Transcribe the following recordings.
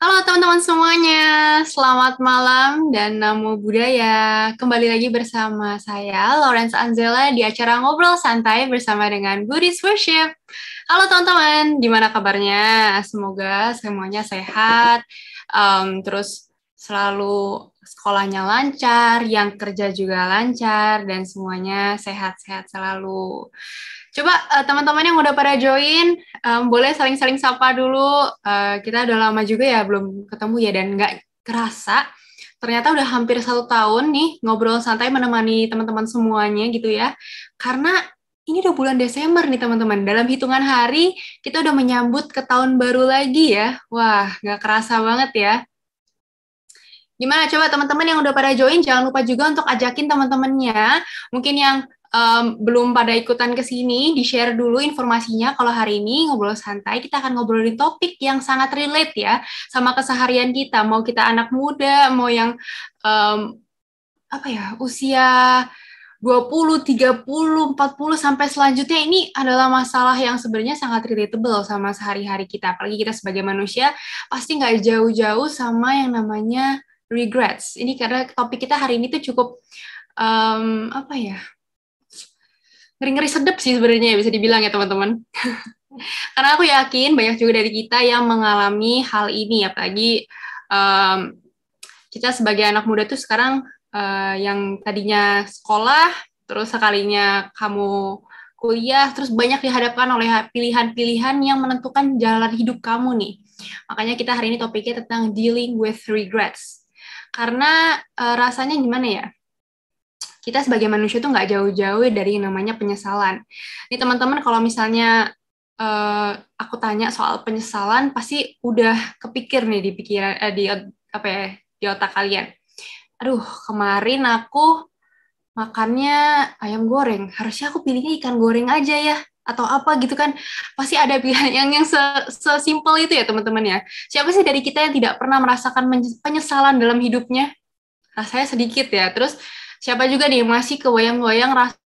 Halo teman-teman semuanya, selamat malam dan namo buddhaya. Kembali lagi bersama saya, Lawrence Anzela, di acara Ngobrol Santai bersama dengan Buddhist Worship. Halo teman-teman, gimana kabarnya? Semoga semuanya sehat, terus selalu sekolahnya lancar, yang kerja juga lancar, dan semuanya sehat-sehat selalu. Coba teman-teman yang udah pada join, boleh saling-saling sapa dulu. Kita udah lama juga ya belum ketemu ya, dan nggak kerasa ternyata udah hampir 1 tahun nih ngobrol santai menemani teman-teman semuanya gitu ya. Karena ini udah bulan Desember nih teman-teman. Dalam hitungan hari kita udah menyambut ke tahun baru lagi ya. Wah, nggak kerasa banget ya. Gimana coba teman-teman yang udah pada join, jangan lupa juga untuk ajakin teman-temannya. Mungkin yang belum pada ikutan ke sini, di-share dulu informasinya. Kalau hari ini ngobrol santai, kita akan ngobrolin topik yang sangat relate ya sama keseharian kita. Mau kita anak muda, mau yang apa ya, usia 20, 30, 40 sampai selanjutnya, ini adalah masalah yang sebenarnya sangat relatable sama sehari-hari kita. Apalagi kita sebagai manusia pasti nggak jauh-jauh sama yang namanya regrets. Ini karena topik kita hari ini tuh cukup apa ya, ngeri-ngeri sedep sih sebenarnya bisa dibilang ya teman-teman. Karena aku yakin banyak juga dari kita yang mengalami hal ini, apalagi um, kita sebagai anak muda tuh sekarang yang tadinya sekolah, terus sekalinya kamu kuliah, terus banyak dihadapkan oleh pilihan-pilihan yang menentukan jalan hidup kamu nih. Makanya kita hari ini topiknya tentang dealing with regrets. Karena rasanya gimana ya? Kita sebagai manusia tuh nggak jauh-jauh dari yang namanya penyesalan. Ini teman-teman kalau misalnya aku tanya soal penyesalan, pasti udah kepikir nih di pikiran di apa ya, di otak kalian. Aduh, kemarin aku makannya ayam goreng. Harusnya aku pilihnya ikan goreng aja ya, atau apa gitu kan. Pasti ada pilihan yang sesimpel itu ya teman-teman ya. Siapa sih dari kita yang tidak pernah merasakan penyesalan dalam hidupnya? Rasanya sedikit ya. Terus siapa juga nih masih kebayang-bayang rasa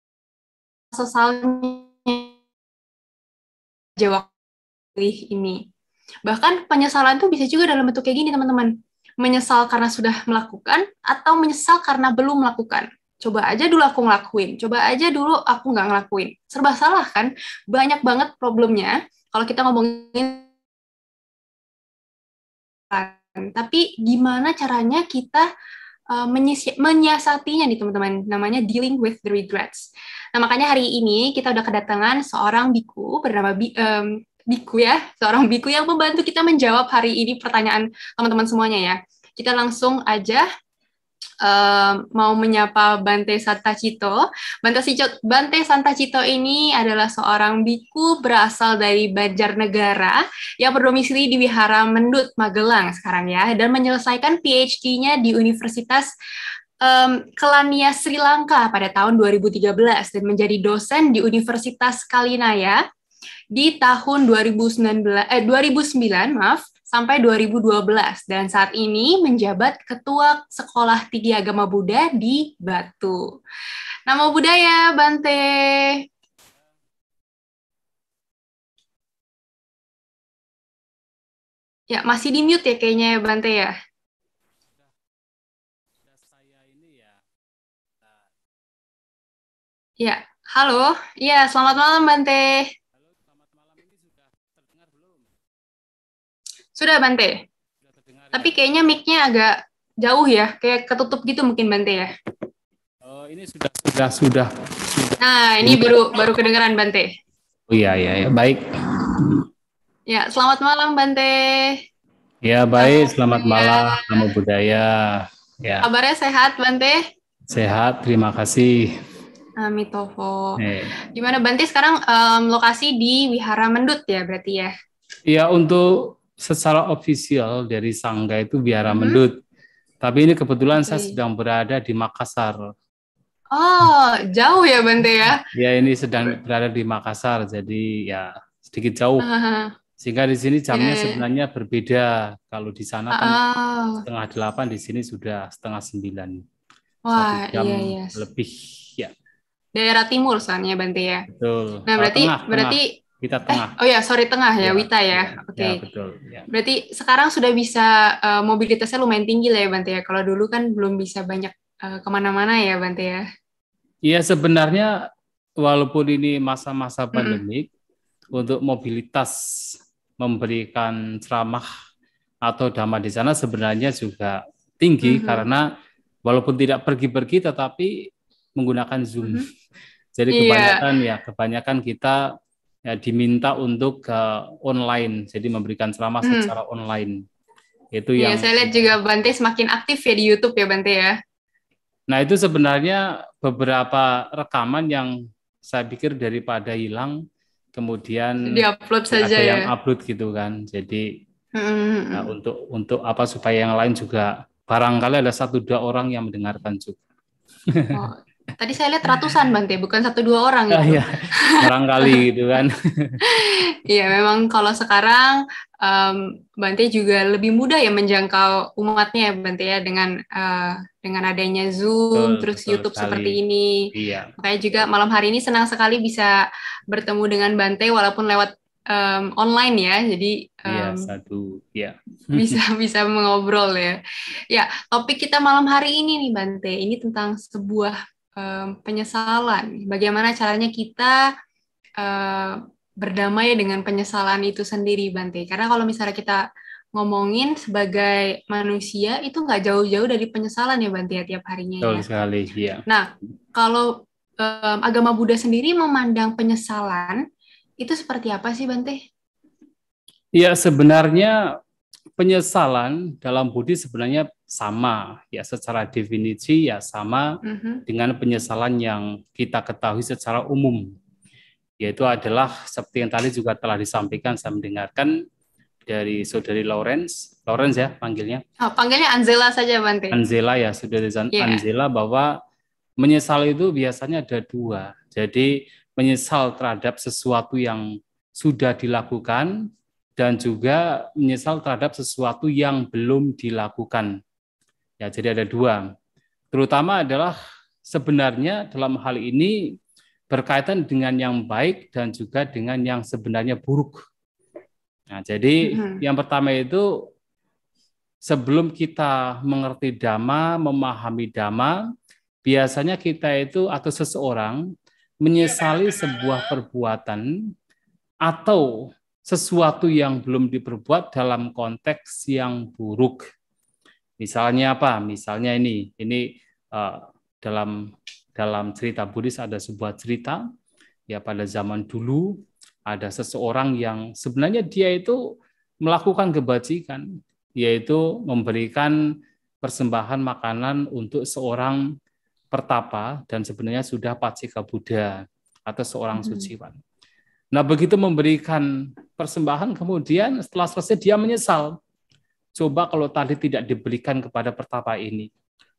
sesalnya jawab pilih ini. Bahkan penyesalan tuh bisa juga dalam bentuk kayak gini, teman-teman. Menyesal karena sudah melakukan atau menyesal karena belum melakukan. Coba aja dulu aku ngelakuin, coba aja dulu aku nggak ngelakuin. Serba salah kan? Banyak banget problemnya kalau kita ngomongin. Tapi gimana caranya kita menyiasatinya nih teman-teman, namanya dealing with the regrets. Nah makanya hari ini kita udah kedatangan seorang biku bernama Biku ya, seorang biku yang membantu kita menjawab hari ini pertanyaan teman-teman semuanya ya. Kita langsung aja mau menyapa Bante Santacito. Bante Santacito ini adalah seorang biku berasal dari Banjarnegara yang berdomisili di Wihara Mendut, Magelang sekarang ya, dan menyelesaikan PhD-nya di Universitas Kelania Sri Lanka pada tahun 2013 dan menjadi dosen di Universitas Kalinaya di tahun 2009 maaf sampai 2012 dan saat ini menjabat Ketua Sekolah Tinggi Agama Buddha di Batu. Namo Buddhaya, Bante. Ya, masih di mute ya kayaknya ya, Bante ya. Sudah saya ini ya. Nah, Ya, halo. Ya, selamat malam, Bante. halo, selamat malam ini sudah terdengar belum? Sudah, Bante. Sudah terdengar Tapi ya. kayaknya mic-nya agak jauh ya, kayak ketutup gitu mungkin, Bante ya. Oh, ini sudah Nah, ini ini. baru baru kedengeran, Bante. Oh iya iya ya, baik. Ya, selamat malam, Bante. Ya, Namo baik. Selamat Buddhaya. malam, namo budaya. Ya, Kabarnya sehat, Bante? sehat. Terima kasih. Amitofo. Eh, Gimana Bante sekarang lokasi di Wihara Mendut ya berarti ya? ya untuk secara ofisial dari Sangga itu Biara Mhm. Mendut. Tapi ini kebetulan saya Oke. sedang berada di Makassar. Oh, jauh ya Bante ya? Ya, ini sedang berada di Makassar, jadi ya sedikit jauh. Ah, Sehingga di sini ya, jamnya ya. sebenarnya berbeda. Kalau di sana kan Ah, 7:30, di sini sudah 8:30. Satu wah, jam iya iya. lebih, ya. Daerah timur soalnya Bante ya. Betul. Nah, berarti Tengah, berarti tengah. Wita Tengah. Oh ya, sorry, Tengah ya, Ya, Wita ya, ya. ya Oke. betul. Ya. Berarti sekarang sudah bisa mobilitasnya lumayan tinggi lah ya Bante ya. Kalau dulu kan belum bisa banyak kemana-mana ya Bante ya. Iya sebenarnya walaupun ini masa-masa Mm-mm. pandemik, untuk mobilitas memberikan ceramah atau dhamma di sana sebenarnya juga tinggi Mhm. karena walaupun tidak pergi-pergi tetapi menggunakan Zoom. Mhm. Jadi Iya. kebanyakan kita ya, diminta untuk online, jadi memberikan ceramah Mhm. secara online. Itu Iya, yang saya lihat juga Bante semakin aktif ya di YouTube ya Bante ya. Nah, itu sebenarnya beberapa rekaman yang saya pikir daripada hilang, kemudian Di-upload ya saja ada ya. yang upload gitu kan. Jadi ya Mhm. untuk apa supaya yang lain juga barangkali ada satu dua orang yang mendengarkan juga. Oh, tadi saya lihat ratusan Bante, bukan satu dua orang Ah itu. ya, barangkali gitu kan. Iya, memang kalau sekarang em, Bante juga lebih mudah ya menjangkau umatnya ya Bante ya dengan adanya Zoom, Betul, terus betul YouTube sekali. seperti ini. Iya, Makanya juga malam hari ini senang sekali bisa bertemu dengan Bante walaupun lewat online ya. Jadi iya em, satu, ya. bisa bisa mengobrol ya. Ya, topik kita malam hari ini nih Bante, ini tentang sebuah penyesalan. Bagaimana caranya kita eh, berdamai dengan penyesalan itu sendiri, Bante. Karena kalau misalnya kita ngomongin sebagai manusia, itu nggak jauh-jauh dari penyesalan ya, Bante, ya, tiap harinya Betul ya. sekali, iya. Nah, kalau agama Buddha sendiri memandang penyesalan, itu seperti apa sih, Bante? Ya sebenarnya penyesalan dalam Buddhis sebenarnya sama ya secara definisi ya sama Mhm. dengan penyesalan yang kita ketahui secara umum, yaitu adalah seperti yang tadi juga telah disampaikan saya mendengarkan dari saudari Lawrence ya panggilnya, Oh, panggilnya Anzela saja, Bante. Anzela ya saudari Iya. Anzela, bahwa menyesal itu biasanya ada dua. Jadi menyesal terhadap sesuatu yang sudah dilakukan dan juga menyesal terhadap sesuatu yang belum dilakukan. Ya, jadi ada dua. Terutama adalah sebenarnya dalam hal ini berkaitan dengan yang baik dan juga dengan yang sebenarnya buruk. Nah, jadi Mhm. yang pertama itu sebelum kita mengerti dhamma, memahami dhamma, biasanya kita itu atau seseorang menyesali sebuah perbuatan atau sesuatu yang belum diperbuat dalam konteks yang buruk. Misalnya apa? Misalnya ini dalam dalam cerita Buddhis ada sebuah cerita ya pada zaman dulu ada seseorang yang sebenarnya dia itu melakukan kebajikan, yaitu memberikan persembahan makanan untuk seorang pertapa dan sebenarnya sudah pacika Buddha atau seorang Mhm. suciwan. Nah, begitu memberikan persembahan kemudian setelah selesai dia menyesal. Coba kalau tadi tidak diberikan kepada pertapa ini.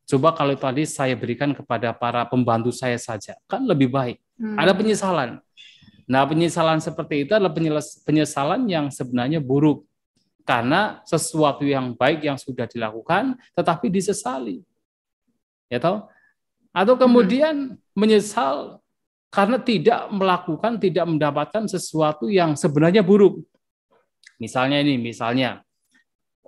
Coba kalau tadi saya berikan kepada para pembantu saya saja, kan lebih baik. Ada Hmm. penyesalan. Nah, penyesalan seperti itu adalah penyesalan yang sebenarnya buruk. Karena sesuatu yang baik yang sudah dilakukan, tetapi disesali. Ya toh? Atau Mhm. kemudian menyesal karena tidak melakukan, tidak mendapatkan sesuatu yang sebenarnya buruk. Misalnya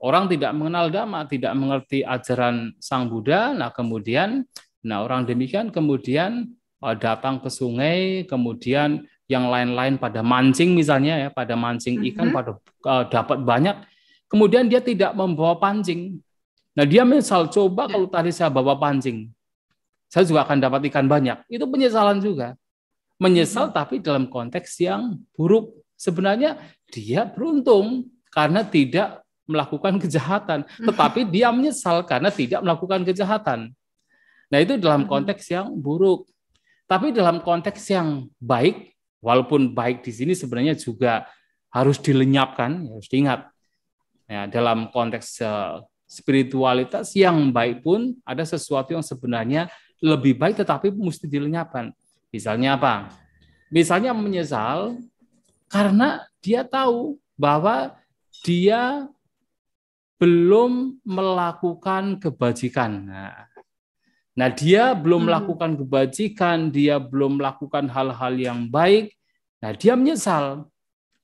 orang tidak mengenal Dhamma, tidak mengerti ajaran Sang Buddha, nah orang demikian kemudian datang ke sungai, kemudian yang lain-lain pada mancing misalnya ya, pada mancing ikan, Mhm. pada dapat banyak, kemudian dia tidak membawa pancing. Nah dia menyesal, coba Ya. kalau tadi saya bawa pancing, saya juga akan dapat ikan banyak. Itu penyesalan juga. Menyesal Mhm. tapi dalam konteks yang buruk. Sebenarnya dia beruntung karena tidak melakukan kejahatan, tetapi dia menyesal karena tidak melakukan kejahatan. Nah, itu dalam Mhm. konteks yang buruk. Tapi dalam konteks yang baik, walaupun baik di sini sebenarnya juga harus dilenyapkan, harus diingat. Ya, dalam konteks spiritualitas yang baik pun ada sesuatu yang sebenarnya lebih baik tetapi mesti dilenyapkan. Misalnya apa? Misalnya menyesal karena dia tahu bahwa dia belum melakukan kebajikan. Nah, dia belum Mhm. melakukan kebajikan, dia belum melakukan hal-hal yang baik. Nah, dia menyesal.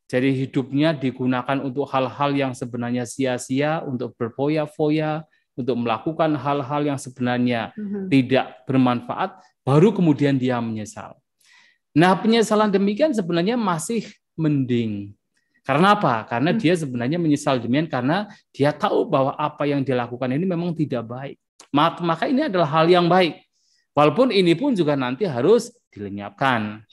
Jadi hidupnya digunakan untuk hal-hal yang sebenarnya sia-sia, untuk berfoya-foya, untuk melakukan hal-hal yang sebenarnya tidak bermanfaat, baru kemudian dia menyesal. Nah, penyesalan demikian sebenarnya masih mending. Karena apa? Karena dia sebenarnya menyesal demikian karena dia tahu bahwa apa yang dia lakukan ini memang tidak baik. Maka ini adalah hal yang baik. Walaupun ini pun juga nanti harus dilenyapkan.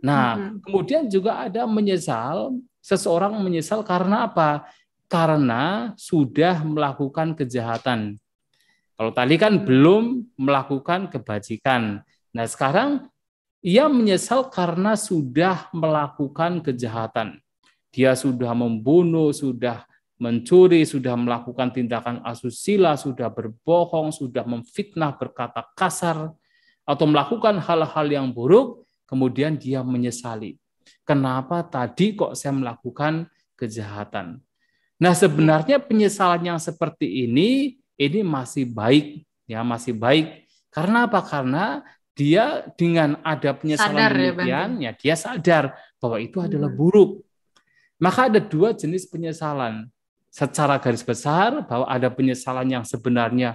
Nah, kemudian juga ada menyesal, seseorang menyesal karena apa? Karena sudah melakukan kejahatan. Kalau tadi kan belum melakukan kebajikan. Nah, sekarang ia menyesal karena sudah melakukan kejahatan. Dia sudah membunuh, sudah mencuri, sudah melakukan tindakan asusila, sudah berbohong, sudah memfitnah, berkata kasar, atau melakukan hal-hal yang buruk, kemudian dia menyesali. Kenapa tadi kok saya melakukan kejahatan? Nah, sebenarnya penyesalan yang seperti ini masih baik, ya masih baik. Karena apa? Karena dia dengan ada penyesalan sadar, demikian, ya dia sadar bahwa itu adalah buruk. Maka ada dua jenis penyesalan. Secara garis besar bahwa ada penyesalan yang sebenarnya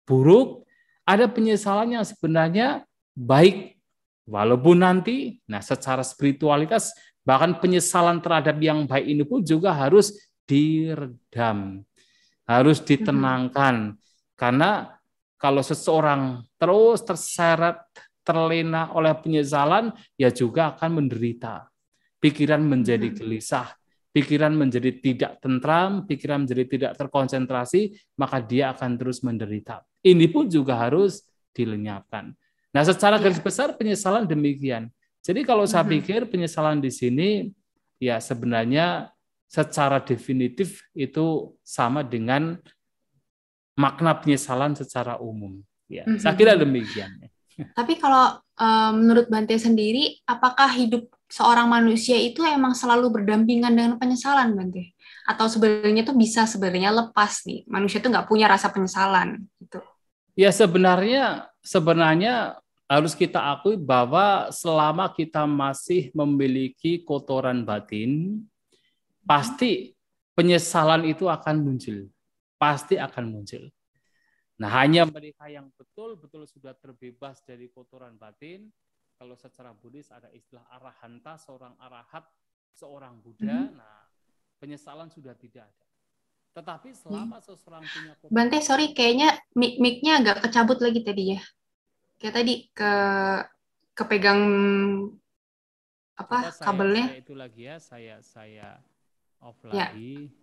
buruk, ada penyesalan yang sebenarnya baik. Walaupun nanti, nah secara spiritualitas, bahkan penyesalan terhadap yang baik ini pun juga harus diredam, harus ditenangkan. Karena kalau seseorang terus terseret, terlena oleh penyesalan, ya juga akan menderita. Pikiran menjadi gelisah, pikiran menjadi tidak tentram, pikiran menjadi tidak terkonsentrasi, maka dia akan terus menderita. Ini pun juga harus dilenyapkan. Nah, secara garis besar penyesalan demikian. Jadi kalau saya pikir penyesalan di sini ya sebenarnya secara definitif itu sama dengan makna penyesalan secara umum. Ya, saya kira demikian. Tapi kalau menurut Bante sendiri, apakah hidup seorang manusia itu emang selalu berdampingan dengan penyesalan, Bante? Atau sebenarnya tuh bisa sebenarnya lepas nih, manusia tuh nggak punya rasa penyesalan gitu? Ya sebenarnya harus kita akui bahwa selama kita masih memiliki kotoran batin, pasti penyesalan itu akan muncul. Pasti akan muncul. Nah, hanya mereka yang betul-betul sudah terbebas dari kotoran batin, kalau secara Buddhis ada istilah arahanta, seorang arahat, seorang Buddha, nah penyesalan sudah tidak ada. Tetapi selama seseorang punya kotoran... Bante, sorry, kayaknya mic-nya agak kecabut lagi tadi ya. Kayak tadi kepegang apa kabelnya. Saya itu lagi ya, saya off lagi.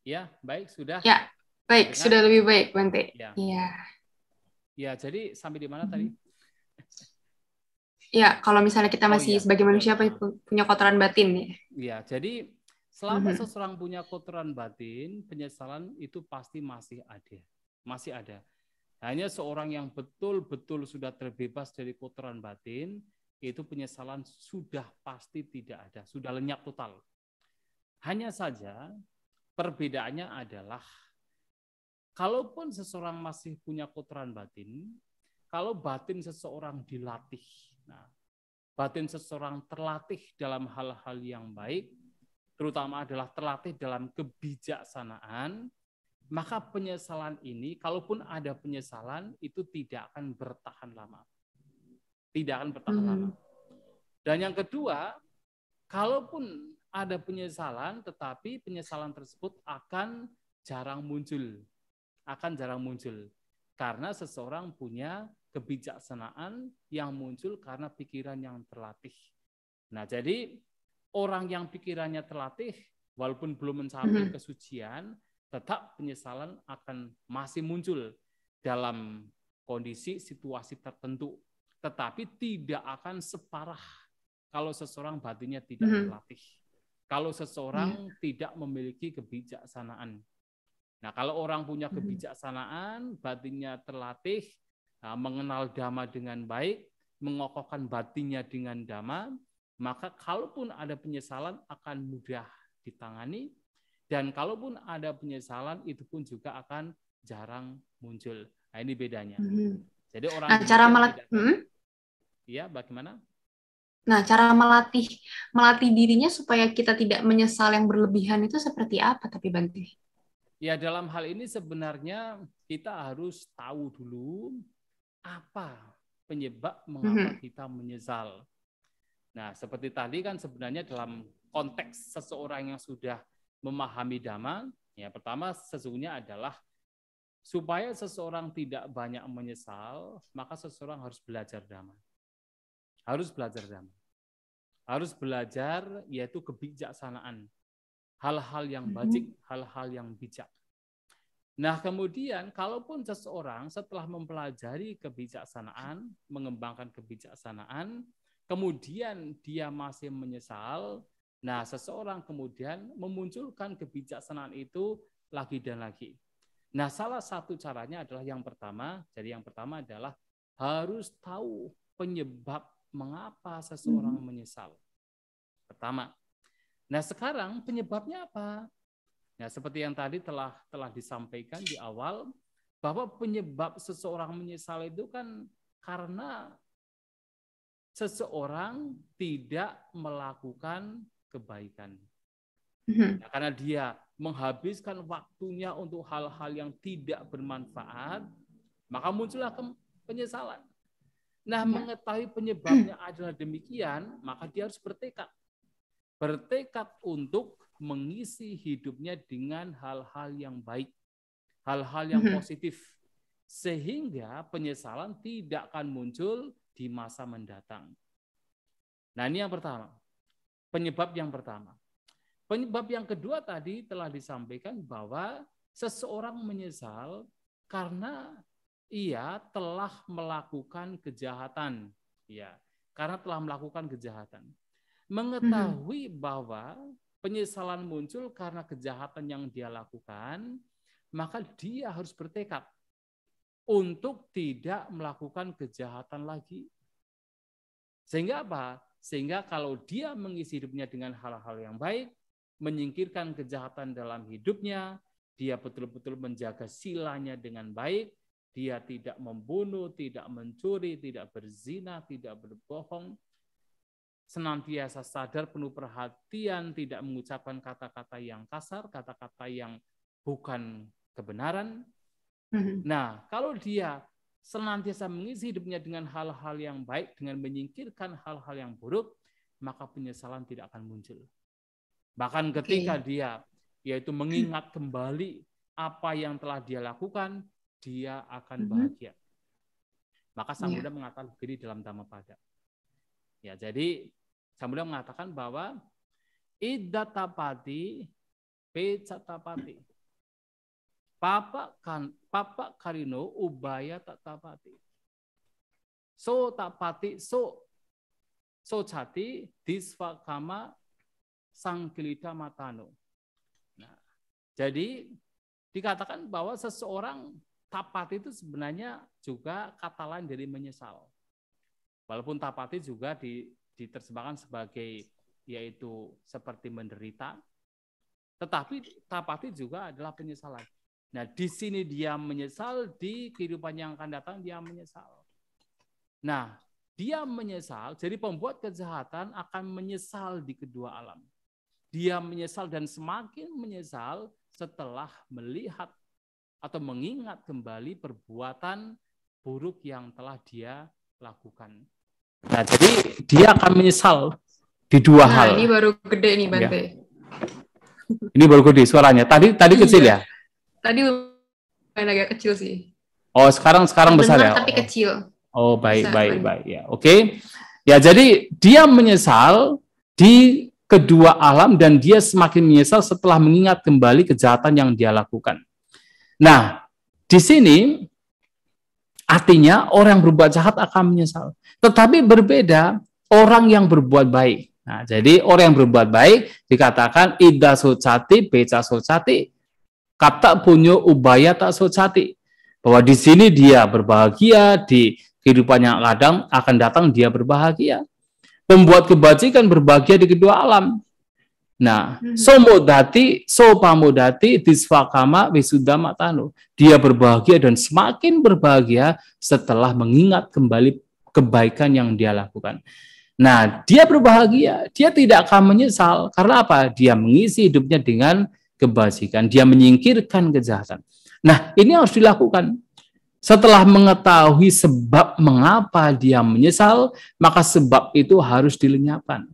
Ya, baik, sudah. Ya, baik, sudah lebih baik, Bante. Ya. Iya. Ya, jadi sampai di mana tadi? Ya, kalau misalnya kita masih sebagai manusia punya kotoran batin ya. Ya, jadi selama seseorang punya kotoran batin, penyesalan itu pasti masih ada. Masih ada. Hanya seorang yang betul-betul sudah terbebas dari kotoran batin, itu penyesalan sudah pasti tidak ada, sudah lenyap total. Hanya saja perbedaannya adalah kalaupun seseorang masih punya kotoran batin, kalau batin seseorang dilatih, nah, batin seseorang terlatih dalam hal-hal yang baik, terutama adalah terlatih dalam kebijaksanaan, maka penyesalan ini, kalaupun ada penyesalan, itu tidak akan bertahan lama. Tidak akan bertahan lama. Dan yang kedua, kalaupun ada penyesalan, tetapi penyesalan tersebut akan jarang muncul. Akan jarang muncul. Karena seseorang punya kebijaksanaan yang muncul karena pikiran yang terlatih. Nah, jadi orang yang pikirannya terlatih, walaupun belum mencapai kesucian, tetap penyesalan akan masih muncul dalam kondisi situasi tertentu. Tetapi tidak akan separah kalau seseorang batinnya tidak terlatih. Kalau seseorang tidak memiliki kebijaksanaan. Nah, kalau orang punya kebijaksanaan, batinnya terlatih, mengenal dhamma dengan baik, mengokohkan batinnya dengan dhamma, maka kalaupun ada penyesalan akan mudah ditangani, Dan kalaupun ada penyesalan, itu pun juga akan jarang muncul. Nah, ini bedanya. Jadi orang Nah, cara ya, bagaimana? Nah, cara melatih dirinya supaya kita tidak menyesal yang berlebihan itu seperti apa tapi Bante? Ya, dalam hal ini sebenarnya kita harus tahu dulu apa penyebab mengapa kita menyesal. Nah, seperti tadi kan sebenarnya dalam konteks seseorang yang sudah memahami Dhamma, ya pertama sesungguhnya adalah supaya seseorang tidak banyak menyesal, maka seseorang harus belajar Dhamma. Harus belajar Dhamma. Harus belajar yaitu kebijaksanaan. Hal-hal yang bajik, hal-hal yang bijak. Nah, kemudian kalaupun seseorang setelah mempelajari kebijaksanaan, mengembangkan kebijaksanaan, kemudian dia masih menyesal, nah seseorang kemudian memunculkan kebijaksanaan itu lagi dan lagi. Nah, salah satu caranya adalah yang pertama, jadi yang pertama adalah harus tahu penyebab mengapa seseorang menyesal. Pertama. Nah, sekarang penyebabnya apa? Nah, seperti yang tadi telah disampaikan di awal, bahwa penyebab seseorang menyesal itu kan karena seseorang tidak melakukan kebaikan. Nah, karena dia menghabiskan waktunya untuk hal-hal yang tidak bermanfaat, maka muncullah penyesalan. Nah, mengetahui penyebabnya adalah demikian, maka dia harus bertekad untuk mengisi hidupnya dengan hal-hal yang baik, hal-hal yang positif, sehingga penyesalan tidak akan muncul di masa mendatang. Nah, ini yang pertama. Penyebab yang pertama. Penyebab yang kedua tadi telah disampaikan bahwa seseorang menyesal karena ia telah melakukan kejahatan. Ya, karena telah melakukan kejahatan. Mengetahui bahwa penyesalan muncul karena kejahatan yang dia lakukan, maka dia harus bertekad untuk tidak melakukan kejahatan lagi. Sehingga apa? Sehingga kalau dia mengisi hidupnya dengan hal-hal yang baik, menyingkirkan kejahatan dalam hidupnya, dia betul-betul menjaga silanya dengan baik, dia tidak membunuh, tidak mencuri, tidak berzina, tidak berbohong, senantiasa sadar, penuh perhatian, tidak mengucapkan kata-kata yang kasar, kata-kata yang bukan kebenaran. Nah, kalau dia senantiasa mengisi hidupnya dengan hal-hal yang baik, dengan menyingkirkan hal-hal yang buruk, maka penyesalan tidak akan muncul. Bahkan ketika dia yaitu mengingat kembali apa yang telah dia lakukan, dia akan bahagia. Maka Sang Buddha mengatakan begini dalam Dhammapada. Ya, jadi Sang Buddha mengatakan bahwa idatapati pecatapati papa karino ubaya tatapati so tapati so cati disvakama sangkilita matano. Nah, jadi dikatakan bahwa seseorang tapati itu sebenarnya juga kata lain dari menyesal. Walaupun tapati juga diterjemahkan sebagai yaitu seperti menderita, tetapi tapati juga adalah penyesalan. Nah, di sini dia menyesal, di kehidupan yang akan datang dia menyesal. Nah, dia menyesal, jadi pembuat kejahatan akan menyesal di kedua alam. Dia menyesal dan semakin menyesal setelah melihat atau mengingat kembali perbuatan buruk yang telah dia lakukan. Nah, jadi dia akan menyesal di dua hal. Ini baru gede nih, Bante. Ya. Ini baru gede suaranya. Tadi kecil ya? Tadi agak kecil sih. Oh, sekarang besar ya? Tapi kecil. Oh, baik ya. Oke. Ya, jadi dia menyesal di kedua alam dan dia semakin menyesal setelah mengingat kembali kejahatan yang dia lakukan. Nah, di sini artinya orang yang berbuat jahat akan menyesal. Tetapi berbeda orang yang berbuat baik. Nah, jadi orang yang berbuat baik dikatakan ida socati, beca socati, kata punyo ubaya tak socati. Bahwa di sini dia berbahagia, di kehidupan yang akan datang dia berbahagia. Pembuat kebajikan berbahagia di kedua alam. Nah, sopamodati disvakama wisudama tanu. Dia berbahagia dan semakin berbahagia setelah mengingat kembali kebaikan yang dia lakukan. Nah, dia berbahagia, dia tidak akan menyesal. Karena apa? Dia mengisi hidupnya dengan kebajikan, dia menyingkirkan kejahatan. Nah, ini harus dilakukan. Setelah mengetahui sebab mengapa dia menyesal, maka sebab itu harus dilenyapkan.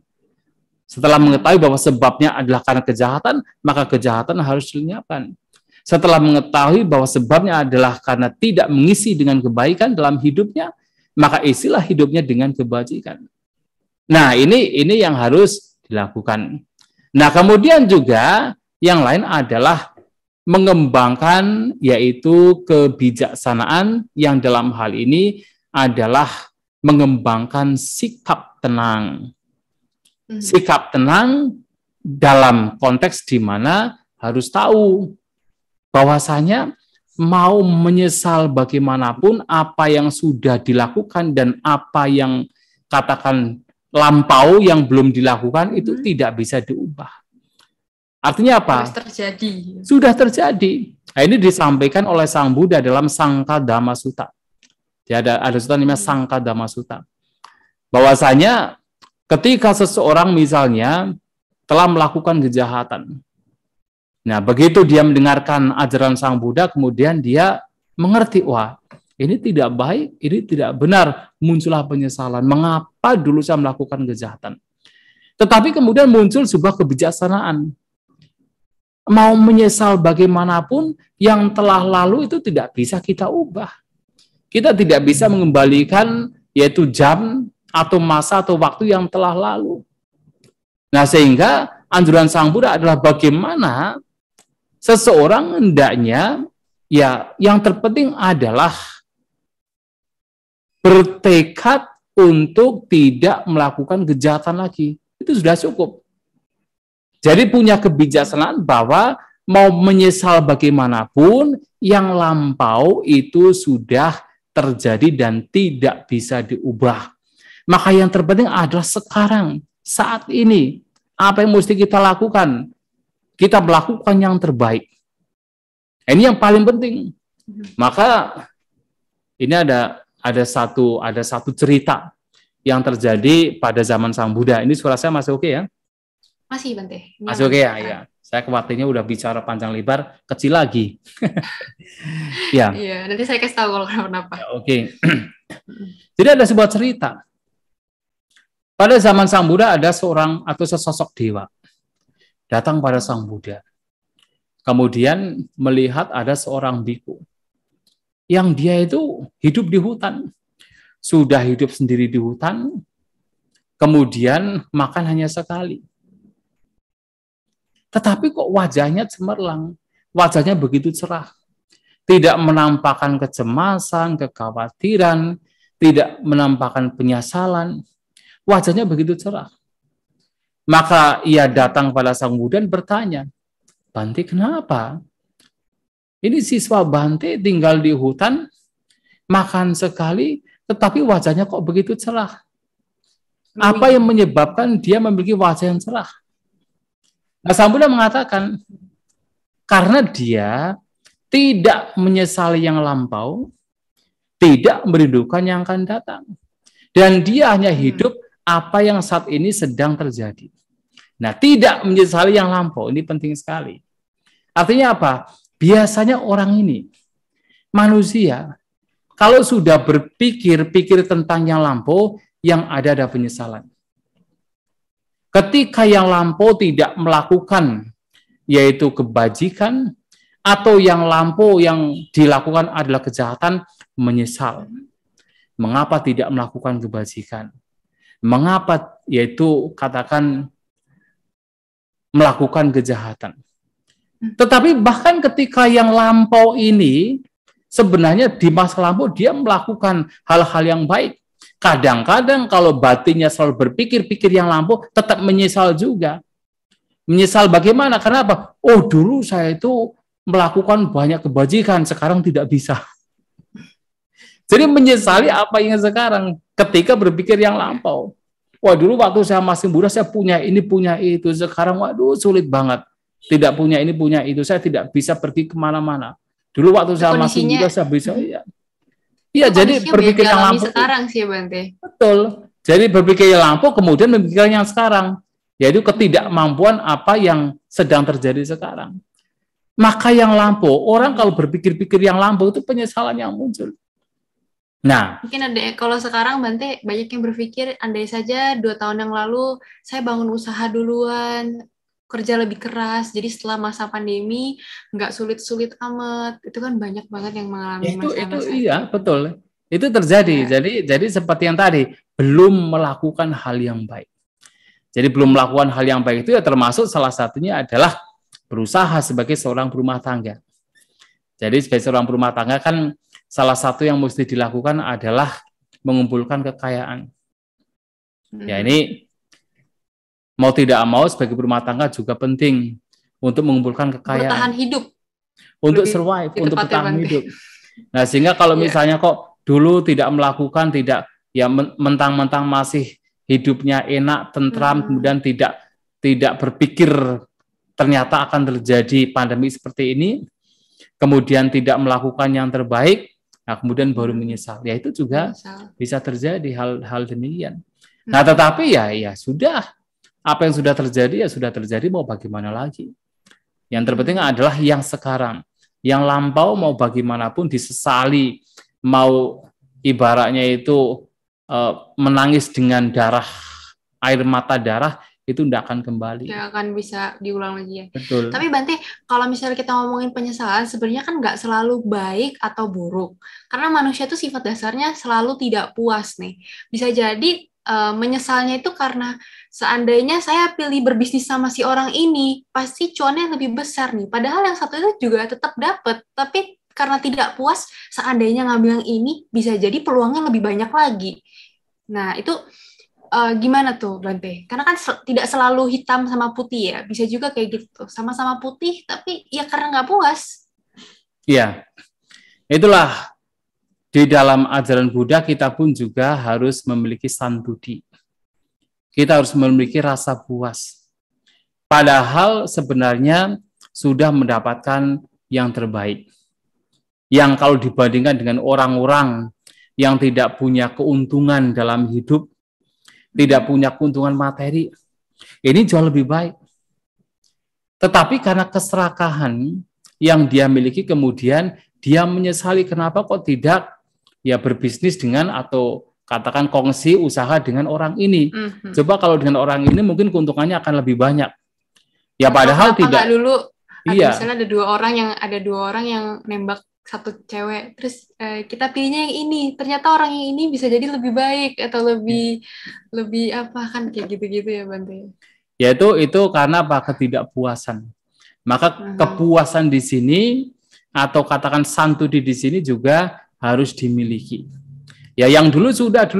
Setelah mengetahui bahwa sebabnya adalah karena kejahatan, maka kejahatan harus dilenyapkan. Setelah mengetahui bahwa sebabnya adalah karena tidak mengisi dengan kebaikan dalam hidupnya, maka isilah hidupnya dengan kebajikan. Nah, ini yang harus dilakukan. Nah, kemudian juga yang lain adalah mengembangkan yaitu kebijaksanaan yang dalam hal ini adalah mengembangkan sikap tenang. Sikap tenang dalam konteks di mana harus tahu bahwasanya mau menyesal bagaimanapun apa yang sudah dilakukan dan apa yang katakan lampau yang belum dilakukan itu tidak bisa diubah. Artinya apa? Sudah terjadi. Nah, ini disampaikan oleh Sang Buddha dalam Sangka Dhamma Sutta. Ada sutta namanya Sangka Dhamma Sutta. Bahwasanya ketika seseorang misalnya telah melakukan kejahatan. Nah, begitu dia mendengarkan ajaran Sang Buddha, kemudian dia mengerti, wah, ini tidak baik, ini tidak benar. Muncullah penyesalan. Mengapa dulu saya melakukan kejahatan? Tetapi kemudian muncul sebuah kebijaksanaan. Mau menyesal bagaimanapun, yang telah lalu itu tidak bisa kita ubah. Kita tidak bisa mengembalikan yaitu jam atau masa atau waktu yang telah lalu. Nah, sehingga anjuran Sang Buddha adalah bagaimana seseorang hendaknya, ya yang terpenting adalah bertekad untuk tidak melakukan kejahatan lagi. Itu sudah cukup. Jadi punya kebijaksanaan bahwa mau menyesal bagaimanapun, yang lampau itu sudah terjadi dan tidak bisa diubah. Maka yang terpenting adalah sekarang, saat ini, apa yang mesti kita lakukan? Kita melakukan yang terbaik. Ini yang paling penting. Maka ini ada satu cerita yang terjadi pada zaman Sang Buddha. Ini suara saya masih oke ya? Masih, Bante. Masih oke ya? Iya. Saya khawatirnya udah bicara panjang lebar, kecil lagi. Ya. Iya, nanti saya kasih tahu kalau kenapa-napa. Ya, oke. Jadi ada sebuah cerita. Pada zaman Sang Buddha ada seorang atau sesosok dewa datang pada Sang Buddha. Kemudian melihat ada seorang biku yang dia itu hidup di hutan. Sudah hidup sendiri di hutan, kemudian makan hanya sekali. Tetapi kok wajahnya cemerlang, wajahnya begitu cerah. Tidak menampakkan kecemasan, kekhawatiran, tidak menampakkan penyesalan. Wajahnya begitu cerah. Maka ia datang pada Sang Buddha dan bertanya, Bante, kenapa? Ini siswa Bante tinggal di hutan, makan sekali, tetapi wajahnya kok begitu cerah. Apa yang menyebabkan dia memiliki wajah yang cerah? Nah, Sang Buddha mengatakan, karena dia tidak menyesali yang lampau, tidak merindukan yang akan datang. Dan dia hanya hidup apa yang saat ini sedang terjadi. Nah, tidak menyesali yang lampau, ini penting sekali. Artinya apa? Biasanya orang ini, manusia, kalau sudah berpikir tentang yang lampau, yang ada penyesalan. Ketika yang lampau tidak melakukan, yaitu kebajikan, atau yang lampau yang dilakukan adalah kejahatan, menyesal. Mengapa tidak melakukan kebajikan? Mengapa yaitu katakan melakukan kejahatan? Tetapi bahkan ketika yang lampau ini sebenarnya di masa lampau dia melakukan hal-hal yang baik. Kadang-kadang kalau batinnya selalu berpikir yang lampau tetap menyesal juga. Menyesal bagaimana? Kenapa? Oh, dulu saya itu melakukan banyak kebajikan, sekarang tidak bisa. Jadi menyesali apa yang sekarang ketika berpikir yang lampau. Wah, dulu waktu saya masih muda saya punya ini, punya itu. Sekarang waduh sulit banget. Tidak punya ini, punya itu. Saya tidak bisa pergi kemana-mana. Dulu waktu Itu saya masih kondisinya, muda saya bisa. Iya, itu iya. Jadi kondisinya banyak berpikir yang dialami lampu sekarang sih ya Bante. betul. Jadi berpikir yang lampu kemudian memikirkan yang sekarang. Yaitu ketidakmampuan apa yang sedang terjadi sekarang. Maka yang lampu, orang kalau berpikir-pikir yang lampu itu penyesalan yang muncul. Nah, Mungkin ada, kalau sekarang Bante banyak yang berpikir, andai saja 2 tahun yang lalu saya bangun usaha duluan, kerja lebih keras, jadi setelah masa pandemi nggak sulit-sulit amat. Itu kan banyak banget yang mengalami itu masa-masa iya itu. betul. Itu terjadi. Ya. Jadi seperti yang tadi, belum melakukan hal yang baik. Jadi belum melakukan hal yang baik itu ya termasuk salah satunya adalah berusaha sebagai seorang berumah tangga. Jadi sebagai seorang berumah tangga kan salah satu yang mesti dilakukan adalah mengumpulkan kekayaan. Ya ini mau tidak mau sebagai berumah tangga juga penting untuk mengumpulkan kekayaan. Bertahan hidup. Untuk survive, untuk bertahan Bante. hidup. Nah sehingga kalau misalnya kok dulu tidak melakukan, tidak ya mentang-mentang masih hidupnya enak, tentram, kemudian tidak berpikir ternyata akan terjadi pandemi seperti ini, kemudian tidak melakukan yang terbaik, nah kemudian baru menyesal. Ya itu juga bisa terjadi hal-hal demikian. Nah tetapi ya sudah, apa yang sudah terjadi ya sudah terjadi, mau bagaimana lagi. Yang terpenting adalah yang sekarang. Yang lampau mau bagaimanapun disesali, mau ibaratnya itu menangis dengan darah, air mata darah, itu tidak akan kembali. Tidak akan bisa diulang lagi ya. Betul. Tapi Bante, kalau misalnya kita ngomongin penyesalan, sebenarnya kan nggak selalu baik atau buruk. Karena manusia itu sifat dasarnya selalu tidak puas nih. Bisa jadi menyesalnya itu karena seandainya saya pilih berbisnis sama si orang ini, pasti cuannya lebih besar nih. Padahal yang satu itu juga tetap dapat, tapi karena tidak puas, seandainya ngambil yang ini, bisa jadi peluangnya lebih banyak lagi. Nah, itu gimana tuh, Bante? Karena kan tidak selalu hitam sama putih ya. Bisa juga kayak gitu. Sama-sama putih, tapi ya karena nggak puas. Iya. Itulah, di dalam ajaran Buddha kita pun juga harus memiliki santudi. Kita harus memiliki rasa puas. Padahal sebenarnya sudah mendapatkan yang terbaik. Yang kalau dibandingkan dengan orang-orang yang tidak punya keuntungan dalam hidup, tidak punya keuntungan materi, ini jauh lebih baik. Tetapi karena keserakahan yang dia miliki, kemudian dia menyesali kenapa kok tidak ya berbisnis dengan atau katakan kongsi usaha dengan orang ini. Coba kalau dengan orang ini mungkin keuntungannya akan lebih banyak. Ya padahal tidak. Dulu iya. Misalnya ada dua orang yang nembak satu cewek, terus kita pilihnya yang ini, ternyata orang yang ini bisa jadi lebih baik atau lebih apa kan kayak gitu-gitu ya Bante. Ya itu karena apa? Ketidakpuasan. Maka kepuasan di sini atau katakan santudi di sini juga harus dimiliki. Ya yang dulu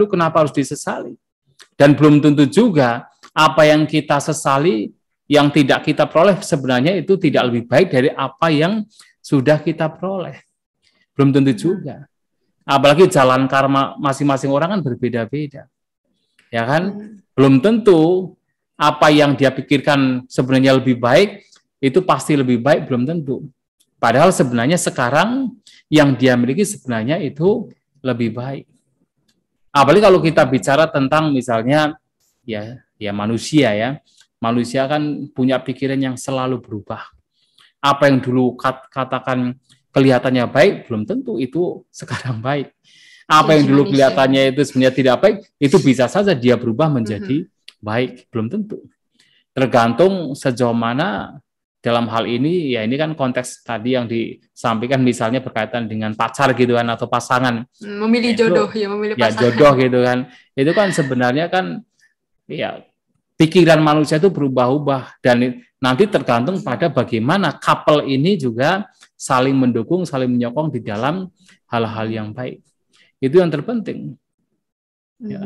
kenapa harus disesali? Dan belum tentu juga apa yang kita sesali, yang tidak kita peroleh sebenarnya itu tidak lebih baik dari apa yang sudah kita peroleh. Belum tentu juga. Apalagi jalan karma masing-masing orang kan berbeda-beda. Ya kan? Belum tentu apa yang dia pikirkan sebenarnya lebih baik, itu pasti lebih baik, belum tentu. Padahal sebenarnya sekarang yang dia miliki sebenarnya itu lebih baik. Apalagi kalau kita bicara tentang misalnya ya manusia ya. Manusia kan punya pikiran yang selalu berubah. Apa yang dulu katakan kelihatannya baik, belum tentu itu sekarang baik. Apa yang dulu kelihatannya itu sebenarnya tidak baik, itu bisa saja dia berubah menjadi baik, belum tentu. Tergantung sejauh mana dalam hal ini, ya ini kan konteks tadi yang disampaikan misalnya berkaitan dengan pacar gitu kan, atau pasangan. Memilih jodoh, memilih pasangan. Ya jodoh gitu kan. Itu kan sebenarnya kan, ya pikiran manusia itu berubah-ubah, dan nanti tergantung pada bagaimana couple ini juga saling mendukung, saling menyokong di dalam hal-hal yang baik. Itu yang terpenting. Ya.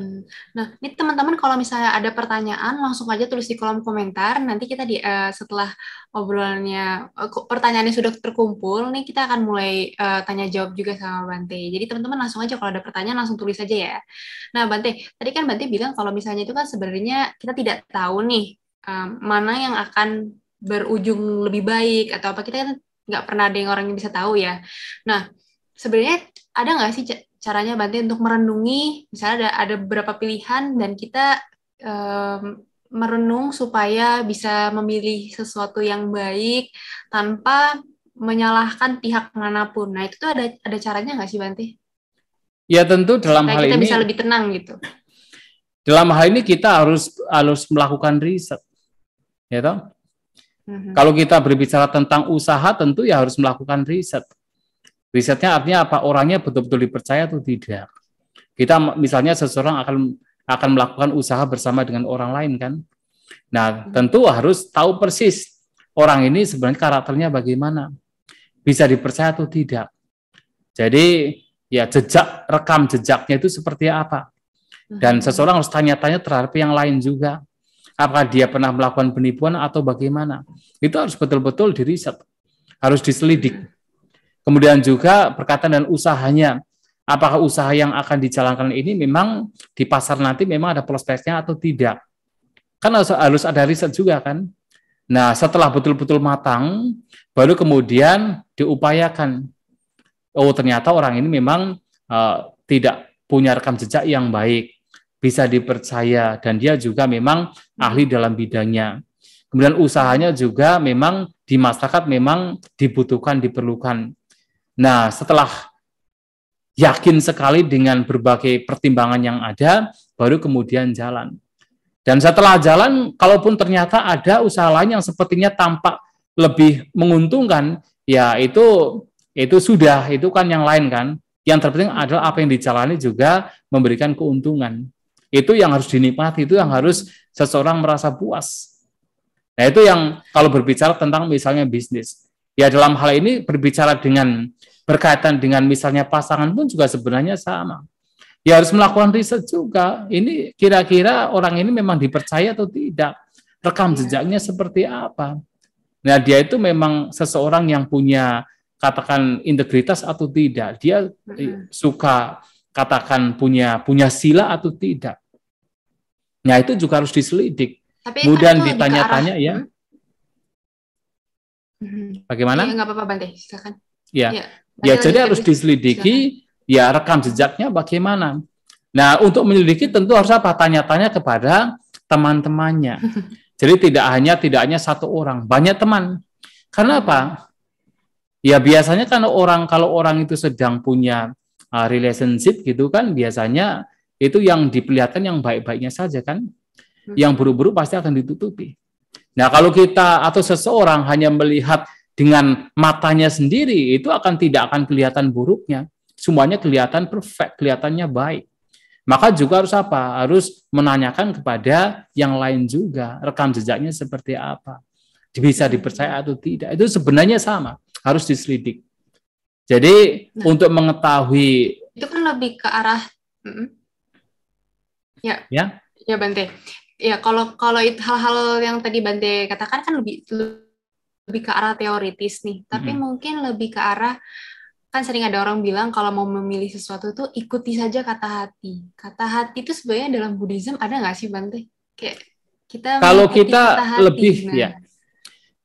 Nah, ini teman-teman kalau misalnya ada pertanyaan langsung aja tulis di kolom komentar. Nanti kita setelah obrolannya pertanyaannya sudah terkumpul, nih kita akan mulai tanya jawab juga sama Bante. Jadi teman-teman langsung aja kalau ada pertanyaan langsung tulis aja ya. Nah, Bante, tadi kan Bante bilang kalau misalnya itu kan sebenarnya kita tidak tahu nih mana yang akan berujung lebih baik atau apa, kita kan nggak pernah ada yang orang yang bisa tahu ya. Nah, sebenarnya ada nggak sih caranya Bante untuk merenungi, misalnya ada beberapa pilihan dan kita merenung supaya bisa memilih sesuatu yang baik tanpa menyalahkan pihak manapun. Nah, itu tuh ada caranya nggak sih Bante? Ya tentu dalam supaya hal kita ini bisa lebih tenang gitu. Dalam hal ini kita harus melakukan riset, ya toh? Kalau kita berbicara tentang usaha, tentu ya harus melakukan riset. Risetnya artinya apa? Orangnya betul-betul dipercaya atau tidak. Kita misalnya seseorang akan melakukan usaha bersama dengan orang lain kan. Nah, tentu harus tahu persis orang ini sebenarnya karakternya bagaimana. Bisa dipercaya atau tidak. Jadi ya rekam jejaknya itu seperti apa. Dan seseorang harus tanya-tanya terhadap yang lain juga. Apakah dia pernah melakukan penipuan atau bagaimana. Itu harus betul-betul diriset. Harus diselidik. Kemudian juga berkaitan dengan usahanya. Apakah usaha yang akan dijalankan ini memang di pasar nanti memang ada prospeknya atau tidak. Kan harus ada riset juga kan. Nah, setelah betul-betul matang, baru kemudian diupayakan. Oh, ternyata orang ini memang tidak punya rekam jejak yang baik, bisa dipercaya, dan dia juga memang ahli dalam bidangnya. Kemudian usahanya juga memang di masyarakat memang dibutuhkan, diperlukan. Nah, setelah yakin sekali dengan berbagai pertimbangan yang ada, baru kemudian jalan. Dan setelah jalan, kalaupun ternyata ada usaha lain yang sepertinya tampak lebih menguntungkan, ya itu sudah, itu kan yang lain kan. Yang terpenting adalah apa yang dijalani juga memberikan keuntungan. Itu yang harus dinikmati, itu yang harus seseorang merasa puas. Nah, itu yang kalau berbicara tentang misalnya bisnis. Ya dalam hal ini berbicara berkaitan dengan misalnya pasangan pun juga sebenarnya sama. Ya harus melakukan riset juga. Ini kira-kira orang ini memang dipercaya atau tidak. Rekam jejaknya seperti apa. Nah, dia itu memang seseorang yang punya katakan integritas atau tidak. Dia suka katakan punya sila atau tidak. Nah, itu juga harus diselidik. Tapi kemudian ditanya-tanya ya. Bagaimana? Iya, nggak apa-apa Bante, silakan. Ya, jadi harus diselidiki. Ya, rekam jejaknya bagaimana. Nah, untuk menyelidiki tentu harus apa? Tanya-tanya kepada teman-temannya. Jadi tidak hanya satu orang, banyak teman. Karena apa? Ya biasanya kan kalau orang itu sedang punya relationship gitu kan, biasanya itu yang diperlihatkan yang baik-baiknya saja kan. Yang buruk-buruk pasti akan ditutupi. Nah, kalau kita atau seseorang hanya melihat dengan matanya sendiri, itu tidak akan kelihatan buruknya. Semuanya kelihatan perfect, kelihatannya baik. Maka juga harus apa? Harus menanyakan kepada yang lain juga, rekam jejaknya seperti apa. Bisa dipercaya atau tidak. Itu sebenarnya sama, harus diselidik. Jadi untuk mengetahui itu kan lebih ke arah ya Bante. Ya, kalau itu hal-hal yang tadi Bante katakan kan lebih ke arah teoritis nih. Tapi mungkin lebih ke arah, kan sering ada orang bilang kalau mau memilih sesuatu tuh ikuti saja kata hati. Kata hati itu sebenarnya dalam Buddhism ada nggak sih Bante? Kayak kita kalau kita lebih ya.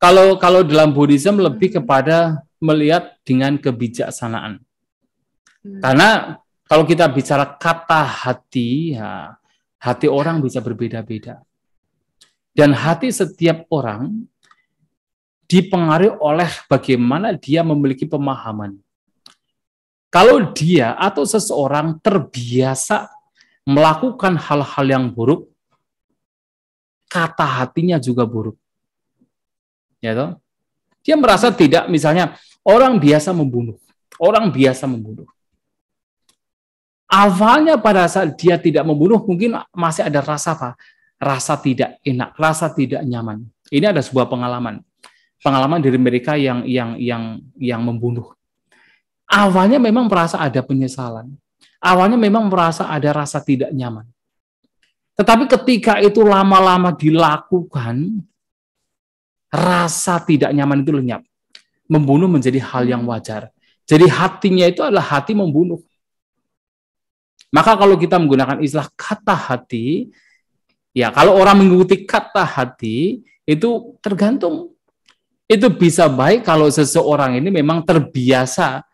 Kalau dalam Buddhism lebih kepada melihat dengan kebijaksanaan. Karena kalau kita bicara kata hati, ya, hati orang bisa berbeda-beda. Dan hati setiap orang dipengaruhi oleh bagaimana dia memiliki pemahaman. Kalau dia atau seseorang terbiasa melakukan hal-hal yang buruk, kata hatinya juga buruk. Ya toh? Dia merasa tidak, misalnya orang biasa membunuh. Awalnya pada saat dia tidak membunuh, mungkin masih ada rasa apa? Rasa tidak enak, rasa tidak nyaman. Ini ada sebuah pengalaman dari mereka yang membunuh. Awalnya memang merasa ada penyesalan. awalnya memang merasa ada rasa tidak nyaman. Tetapi ketika itu lama-lama dilakukan, rasa tidak nyaman itu lenyap. Membunuh menjadi hal yang wajar. Jadi hatinya itu adalah hati membunuh. Maka kalau kita menggunakan istilah kata hati, ya kalau orang mengikuti kata hati, itu tergantung. Itu bisa baik kalau seseorang ini memang terbiasa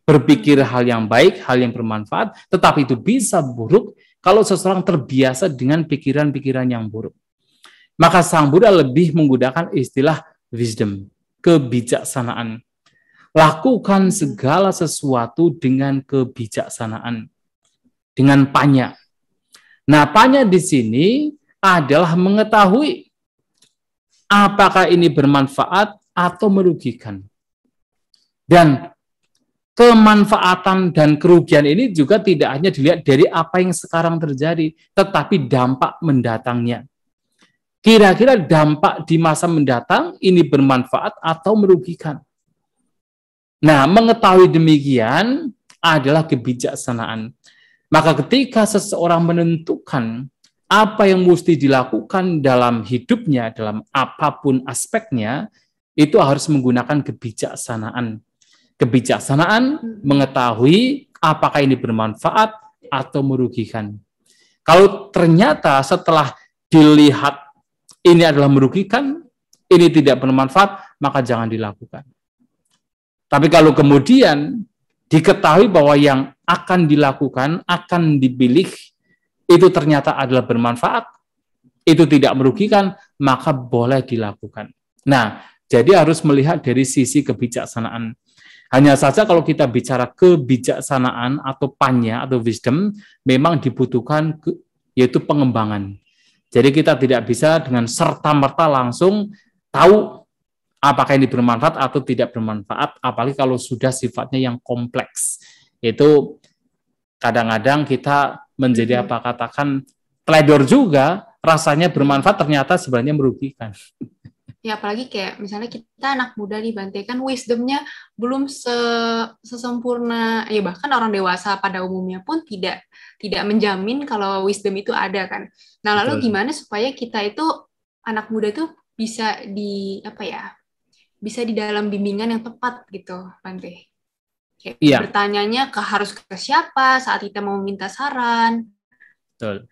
berpikir hal yang baik, hal yang bermanfaat, tetapi itu bisa buruk kalau seseorang terbiasa dengan pikiran-pikiran yang buruk. Maka Sang Buddha lebih menggunakan istilah wisdom, kebijaksanaan. Lakukan segala sesuatu dengan kebijaksanaan, dengan panya. Nah, panya di sini adalah mengetahui apakah ini bermanfaat atau merugikan. Dan kemanfaatan dan kerugian ini juga tidak hanya dilihat dari apa yang sekarang terjadi, tetapi dampak mendatangnya. Kira-kira dampak di masa mendatang ini bermanfaat atau merugikan. Nah, mengetahui demikian adalah kebijaksanaan. Maka ketika seseorang menentukan apa yang mesti dilakukan dalam hidupnya, dalam apapun aspeknya, itu harus menggunakan kebijaksanaan. Kebijaksanaan mengetahui apakah ini bermanfaat atau merugikan. Kalau ternyata setelah dilihat ini adalah merugikan, ini tidak bermanfaat, maka jangan dilakukan. Tapi kalau kemudian diketahui bahwa yang akan dilakukan, akan dipilih, itu ternyata adalah bermanfaat, itu tidak merugikan, maka boleh dilakukan. Nah, jadi harus melihat dari sisi kebijaksanaan. Hanya saja kalau kita bicara kebijaksanaan atau panya atau wisdom, memang dibutuhkan yaitu pengembangan. Jadi kita tidak bisa dengan serta-merta langsung tahu apakah ini bermanfaat atau tidak bermanfaat, apalagi kalau sudah sifatnya yang kompleks. Itu kadang-kadang kita menjadi katakan teledor juga, rasanya bermanfaat ternyata sebenarnya merugikan. Ya, apalagi kayak misalnya kita anak muda nih, Bante, kan wisdomnya belum sesempurna, ya bahkan orang dewasa pada umumnya pun tidak menjamin kalau wisdom itu ada kan. Nah, lalu gimana supaya kita itu anak muda itu bisa bisa di dalam bimbingan yang tepat gitu, Bante? Kayak bertanyanya harus ke siapa saat kita mau minta saran. Betul.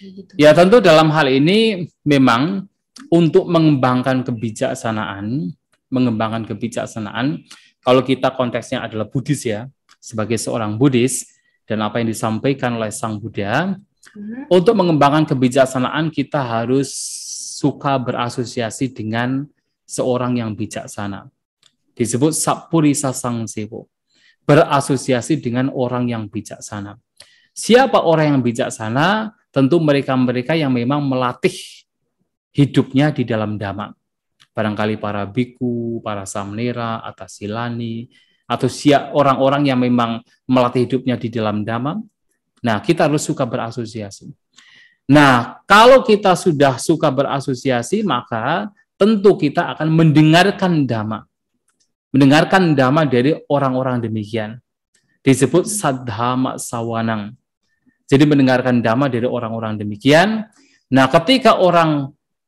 Gitu. Ya tentu dalam hal ini memang untuk mengembangkan kebijaksanaan, kalau kita konteksnya adalah Buddhis ya, sebagai seorang Buddhis, dan apa yang disampaikan oleh Sang Buddha, untuk mengembangkan kebijaksanaan kita harus suka berasosiasi dengan seorang yang bijaksana. Disebut Sappurisa Sangsewo, berasosiasi dengan orang yang bijaksana. Siapa orang yang bijaksana? Tentu mereka-mereka yang memang melatih hidupnya di dalam Dhamma. Barangkali para biku, para samnera, atasilani, atau orang-orang yang memang melatih hidupnya di dalam Dhamma. Nah, kita harus suka berasosiasi. Nah, kalau kita sudah suka berasosiasi, maka tentu kita akan mendengarkan Dhamma. Mendengarkan Dhamma dari orang-orang demikian. Disebut Saddhamma Sawanang. Jadi mendengarkan Dhamma dari orang-orang demikian. Nah,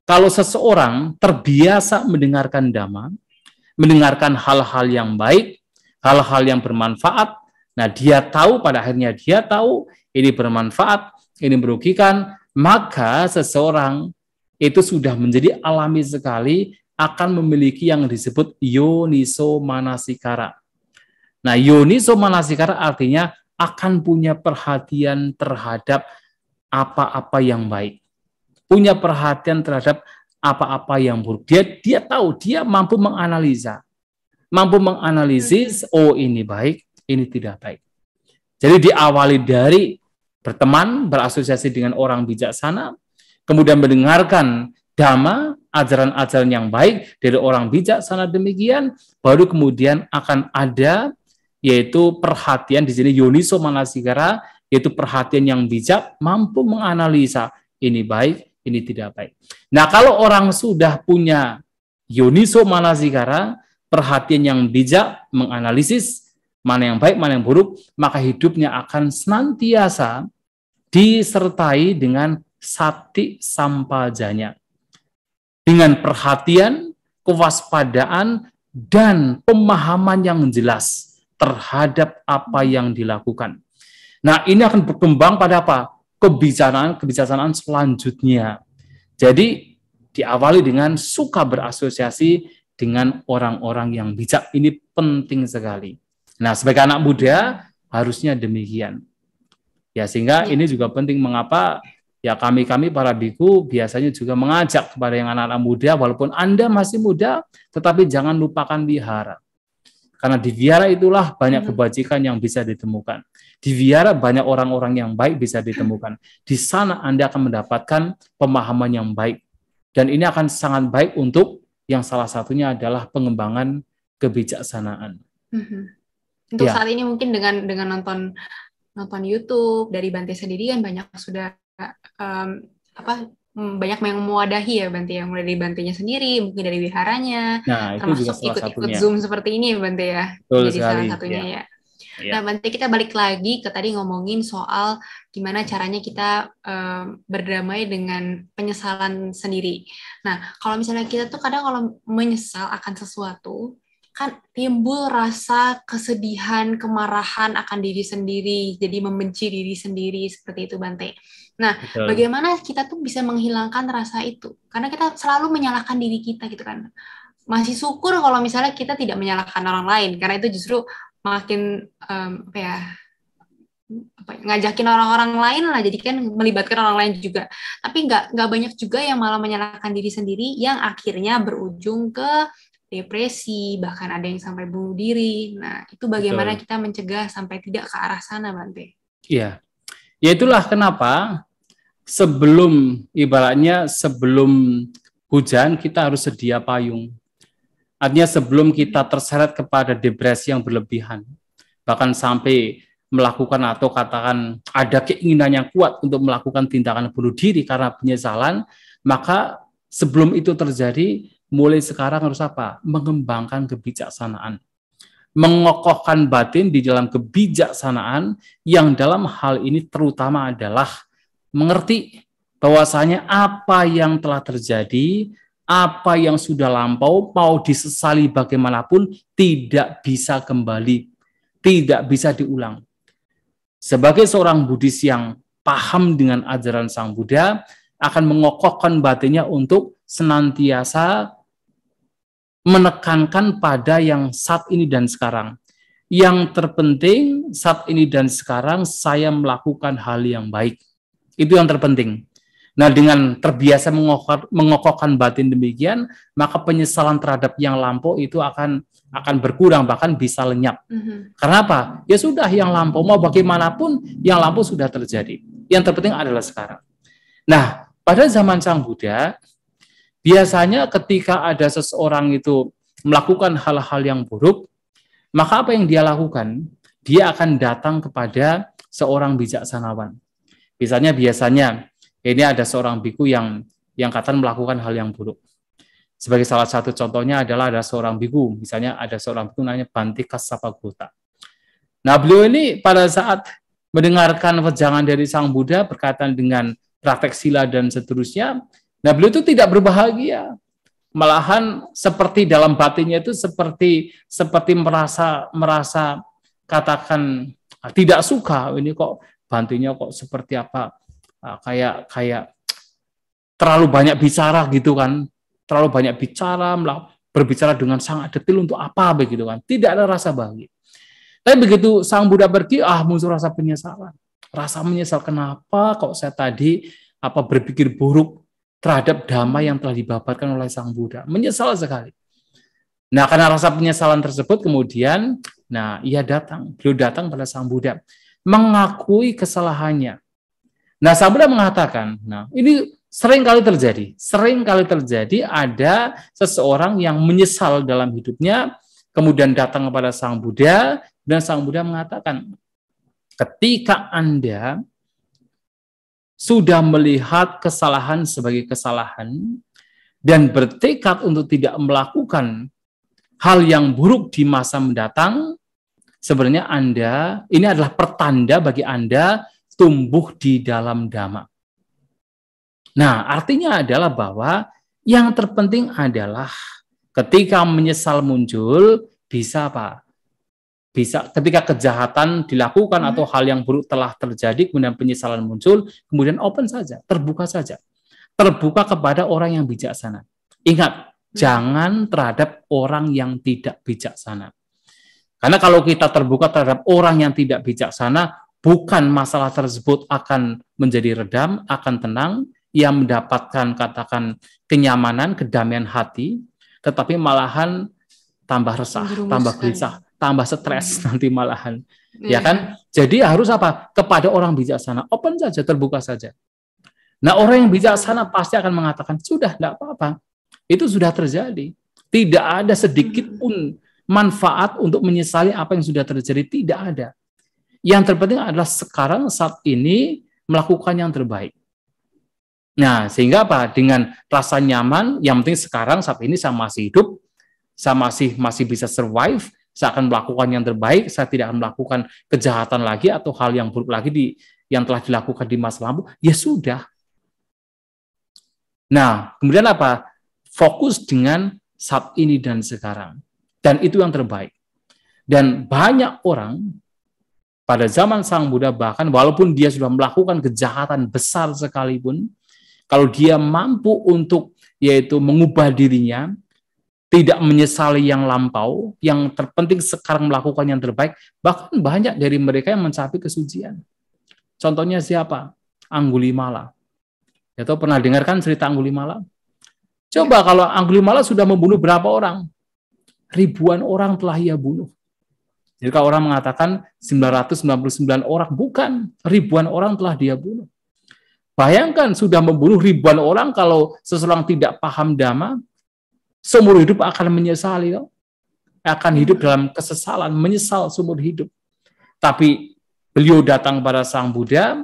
kalau seseorang terbiasa mendengarkan Dhamma, mendengarkan hal-hal yang baik, hal-hal yang bermanfaat, nah dia tahu, pada akhirnya dia tahu ini bermanfaat, ini merugikan, maka seseorang itu sudah menjadi alami sekali akan memiliki yang disebut yoniso manasikara. Nah, yoniso manasikara artinya akan punya perhatian terhadap apa-apa yang baik. Punya perhatian terhadap apa-apa yang buruk. Dia tahu, dia mampu menganalisa. Mampu menganalisis, oh ini baik, ini tidak baik. Jadi diawali dari berteman, berasosiasi dengan orang bijaksana, kemudian mendengarkan Dhamma, ajaran-ajaran yang baik dari orang bijaksana demikian, baru kemudian akan ada yaitu perhatian di sini yoniso manasikara, yaitu perhatian yang bijak, mampu menganalisa ini baik, ini tidak baik. Nah, kalau orang sudah punya yoniso manasikara, perhatian yang bijak, menganalisis, mana yang baik, mana yang buruk, maka hidupnya akan senantiasa disertai dengan sati sampajanya. Dengan perhatian, kewaspadaan, dan pemahaman yang jelas terhadap apa yang dilakukan. Nah, ini akan berkembang pada apa? Kebijaksanaan selanjutnya. Jadi, diawali dengan suka berasosiasi dengan orang-orang yang bijak. Ini penting sekali. Nah, sebagai anak muda, harusnya demikian. Ya, sehingga ini juga penting mengapa ya kami para biku biasanya juga mengajak kepada yang anak-anak muda, walaupun Anda masih muda, tetapi jangan lupakan wihara. Karena di wihara itulah banyak kebajikan yang bisa ditemukan. Di wihara banyak orang-orang yang baik bisa ditemukan. Di sana Anda akan mendapatkan pemahaman yang baik. Dan ini akan sangat baik untuk yang salah satunya adalah pengembangan kebijaksanaan. Untuk saat ini mungkin dengan nonton YouTube dari Bante sendiri kan banyak sudah banyak yang mewadahi ya Bante, yang mulai dari Bantenya sendiri, mungkin dari wiharanya, nah, termasuk ikut Zoom seperti ini Bante ya. Betul jadi sekali, salah satunya ya. Nah Bante, kita balik lagi ke tadi ngomongin soal gimana caranya kita berdamai dengan penyesalan sendiri. Nah kalau misalnya kita tuh kadang kalau menyesal akan sesuatu, kan timbul rasa kesedihan, kemarahan akan diri sendiri, jadi membenci diri sendiri, seperti itu Bante. Nah, bagaimana kita tuh bisa menghilangkan rasa itu? Karena kita selalu menyalahkan diri kita gitu kan. Masih syukur kalau misalnya kita tidak menyalahkan orang lain, karena itu justru makin ngajakin orang-orang lain lah, jadi kan melibatkan orang lain juga. Tapi nggak banyak juga yang malah menyalahkan diri sendiri, yang akhirnya berujung ke depresi, bahkan ada yang sampai bunuh diri. Nah, itu bagaimana kita mencegah sampai tidak ke arah sana, Bante? Iya. Ya itulah kenapa ibaratnya sebelum hujan kita harus sedia payung. Artinya sebelum kita terseret kepada depresi yang berlebihan, bahkan sampai melakukan atau katakan ada keinginan yang kuat untuk melakukan tindakan bunuh diri karena penyesalan, maka sebelum itu terjadi, mulai sekarang harus apa? Mengembangkan kebijaksanaan. Mengokohkan batin di dalam kebijaksanaan yang dalam hal ini terutama adalah mengerti bahwasanya apa yang telah terjadi, apa yang sudah lampau, mau disesali bagaimanapun, tidak bisa kembali, tidak bisa diulang. Sebagai seorang Buddhis yang paham dengan ajaran Sang Buddha, akan mengokohkan batinnya untuk senantiasa menekankan pada yang saat ini dan sekarang. Yang terpenting saat ini dan sekarang saya melakukan hal yang baik. Itu yang terpenting. Nah, dengan terbiasa mengokohkan batin demikian, maka penyesalan terhadap yang lampau itu akan berkurang, bahkan bisa lenyap. Karena apa? Ya sudah, yang lampau mau bagaimanapun, yang lampau sudah terjadi. Yang terpenting adalah sekarang. Nah, pada zaman Sang Buddha, biasanya ketika ada seseorang itu melakukan hal-hal yang buruk, maka apa yang dia lakukan? Dia akan datang kepada seorang bijaksanawan. Biasanya ini ada seorang biku yang katakan melakukan hal yang buruk. Sebagai salah satu contohnya adalah ada seorang biku, misalnya ada seorang biku namanya Bhante Kassapa. Nah, beliau ini pada saat mendengarkan wejangan dari Sang Buddha berkaitan dengan praktek sila dan seterusnya, nah beliau itu tidak berbahagia. Malahan seperti dalam batinnya itu seperti merasa katakan tidak suka, ini kok Bhantenya kok seperti apa, kayak terlalu banyak bicara gitu kan, terlalu banyak berbicara dengan sangat detail untuk apa begitu kan, tidak ada rasa bahagia. Tapi begitu Sang Buddha pergi, muncul rasa penyesalan, rasa menyesal, kenapa kok saya tadi berpikir buruk terhadap dhamma yang telah dibabarkan oleh Sang Buddha, menyesal sekali. Nah, karena rasa penyesalan tersebut kemudian, beliau datang pada Sang Buddha, mengakui kesalahannya. Nah, Sang Buddha mengatakan, ini sering kali terjadi ada seseorang yang menyesal dalam hidupnya, kemudian datang kepada Sang Buddha, dan Sang Buddha mengatakan, ketika Anda sudah melihat kesalahan sebagai kesalahan dan bertekad untuk tidak melakukan hal yang buruk di masa mendatang, sebenarnya Anda, ini adalah pertanda bagi Anda tumbuh di dalam dhamma. Nah, artinya adalah bahwa yang terpenting adalah ketika menyesal muncul, bisa apa? Bisa ketika kejahatan dilakukan atau hal yang buruk telah terjadi, kemudian penyesalan muncul, kemudian open saja, terbuka saja. Terbuka kepada orang yang bijaksana. Ingat, jangan terhadap orang yang tidak bijaksana. Karena kalau kita terbuka terhadap orang yang tidak bijaksana, bukan masalah tersebut akan menjadi redam, akan tenang, ia mendapatkan katakan kenyamanan, kedamaian hati, tetapi malahan tambah resah, tambah gelisah, tambah stres nanti malahan. Ya kan? Jadi harus apa? Kepada orang bijaksana, open saja, terbuka saja. Nah, orang yang bijaksana pasti akan mengatakan, sudah, tidak apa-apa. Itu sudah terjadi. Tidak ada sedikit pun manfaat untuk menyesali apa yang sudah terjadi. Tidak ada. Yang terpenting adalah sekarang, saat ini, melakukan yang terbaik. Nah, sehingga apa? Dengan rasa nyaman, yang penting sekarang, saat ini saya masih hidup, saya masih bisa survive, saya akan melakukan yang terbaik, saya tidak akan melakukan kejahatan lagi atau hal yang buruk lagi yang telah dilakukan di masa lalu, ya sudah. Nah, kemudian apa? Fokus dengan saat ini dan sekarang. Dan itu yang terbaik. Dan banyak orang pada zaman Sang Buddha, bahkan walaupun dia sudah melakukan kejahatan besar sekalipun, kalau dia mampu untuk yaitu mengubah dirinya, tidak menyesali yang lampau, yang terpenting sekarang melakukan yang terbaik, bahkan banyak dari mereka yang mencapai kesucian. Contohnya siapa? Anggulimala. Ya, tahu pernah dengarkan cerita Anggulimala? Coba kalau Anggulimala sudah membunuh berapa orang? Ribuan orang telah ia bunuh. Jadi kalau orang mengatakan 999 orang, bukan, ribuan orang telah dia bunuh. Bayangkan sudah membunuh ribuan orang, kalau seseorang tidak paham dhamma, seumur hidup akan menyesali, akan hidup dalam kesesalan, menyesal seumur hidup. Tapi beliau datang pada Sang Buddha,